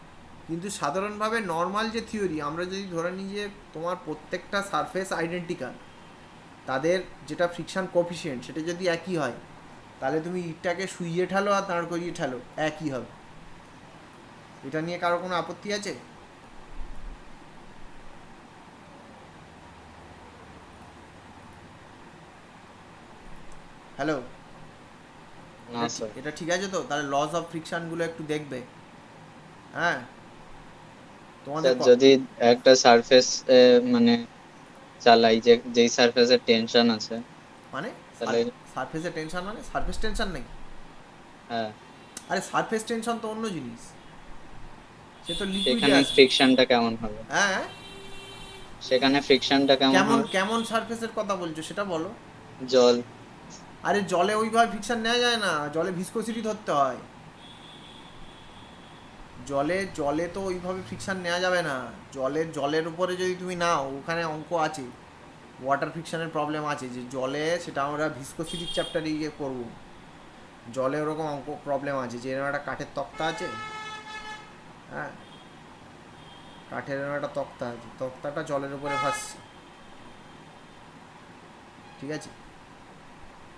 A: কিন্তু সাধারণভাবে নর্মাল যে থিওরি, আমরা যদি ধরে নিই যে তোমার প্রত্যেকটা সারফেস আইডেন্টিক্যাল, তাদের যেটা ফ্রিকশান কোএফিসিয়েন্ট সেটা যদি একই হয়, তাহলে তুমি ইটটাকে শুইয়ে ঠেলো আর দাঁড় করিয়ে ঠেলো একই হবে। এটা নিয়ে কারো কোনো আপত্তি আছে? হ্যালো,
B: না স্যার।
A: এটা ঠিক আছে তো? তাহলে লস অফ ফ্রিকশনগুলো একটু দেখবে, হ্যাঁ তোমাদের
B: যদি একটা সারফেস মানে চালাই, যেই সারফেসের টেনশন আছে,
A: মানে
B: তাহলে
A: সারফেসে টেনশন মানে সারফেস টেনশন নাকি?
B: হ্যাঁ,
A: আরে সারফেস টেনশন তো অন্য জিনিস, সে তো লিকুইডে
B: সেখানে
A: আছে।
B: ফ্রিকশনটা কেমন হবে?
A: হ্যাঁ,
B: সেখানে ফ্রিকশনটা কেমন হবে?
A: কেমন সারফেসের কথা বলছো সেটা বলো।
B: জল।
A: আরে জলে ওইভাবে ফ্রিকশন নেওয়া যায় না, জলে ভিসকোসিটি ধরতে হয়। জলে তো ওইভাবে ফ্রিকশন নেওয়া যাবে না। জলের উপরে যদি তুমি নাও, ওখানে অঙ্ক আছে, ওয়াটার ফ্রিকশনের প্রবলেম আছে, যে জলে সেটা আমরা ভিসকোসিটির চ্যাপ্টারে গিয়ে করবো। জলে ওরকম অঙ্ক প্রবলেম আছে, যে এরকম একটা কাঠের তক্তা আছে, হ্যাঁ, কাঠের এরকম একটা তক্তা আছে, তক্তাটা জলের উপরে ভাসছে, ঠিক আছে?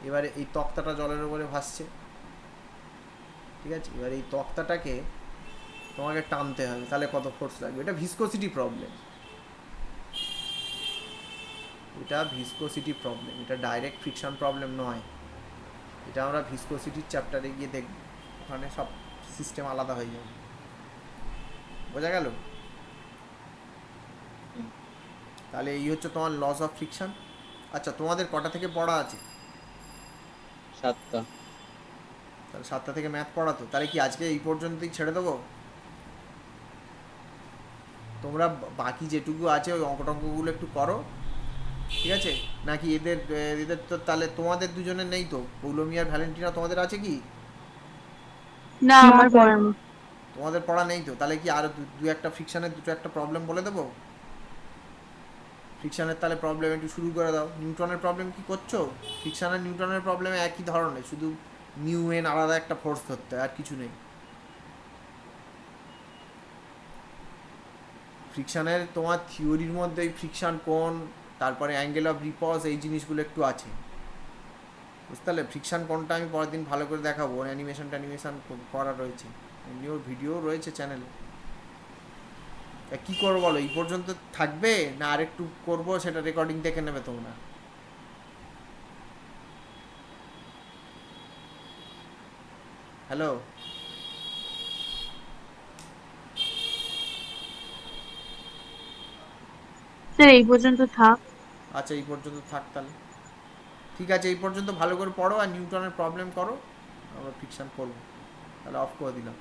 A: এবারে এই তক্তাটা জলের উপরে ভাসছে, ঠিক আছে? এবার এই তক্তাটাকে তোমাকে টানতে হবে, তাহলে কত ফোর্স লাগবে? এটা ভিসকোসিটি প্রবলেম, এটা ভিসকোসিটি প্রবলেম, এটা ডাইরেক্ট ফ্রিকশন প্রবলেম নয়। এটা আমরা ভিসকোসিটির চ্যাপ্টারে গিয়ে দেখব, ওখানে সব সিস্টেম আলাদা হয়ে যাবে। বোঝা গেল? তাহলে এই হচ্ছে তোমার লস অফ ফ্রিকশন। আচ্ছা, তোমাদের কটা থেকে পড়া আছে?
B: 7টা।
A: তাহলে 7টা থেকে ম্যাথ পড়াতো, তাহলে কি আজকে এই পর্যন্তই ছেড়ে দেবো? তোমরা বাকি যেটুকু আছে ওই অঙ্ক টঙ্কগুলো একটু করো, ঠিক আছে? নাকি এদের এদের তো তাহলে তোমাদের দুজনের নেই তো? পৌলমি আর ভ্যালেন্টিনা তোমাদের আছে কি?
C: না, আমার পড়া নেই।
A: তোমাদের পড়া নেই তো? তাহলে কি আর দু একটা ফ্রিকশনের দুটো একটা প্রবলেম বলে দেবো? ফ্রিকশনের তাহলে প্রবলেম একটু শুরু করে দাও। নিউটনের প্রবলেম কি করছো? ফ্রিকশন আর নিউটনের প্রবলেম একই ধরনের, শুধু নিউ এন আলাদা একটা ফোর্স ধরতে হয়, আর কিছু নেই। ফ্রিকশনের তোমার থিওরির মধ্যে এই ফ্রিকশন কোণ, তারপরে অ্যাঙ্গেল অফ রিপজ, এই জিনিসগুলো একটু আছে, বুঝতে পারলে? ফ্রিকশন কোণটা আমি পরের দিন ভালো করে দেখাবো, অ্যানিমেশন করা রয়েছে, এমনি ওর ভিডিও রয়েছে চ্যানেলে। তা কী করবো বলো, এই পর্যন্ত থাকবে না আরেকটু করবো? সেটা রেকর্ডিং দেখে নেবে তোমরা। হ্যালো?
C: স্যার এই পর্যন্ত থাক।
A: আচ্ছা, এই পর্যন্ত থাক তাহলে, ঠিক আছে। এই পর্যন্ত ভালো করে পড়ো আর নিউটনের প্রবলেম করো, আমরা ফিকশন করবো। তাহলে অফ করে দিলাম।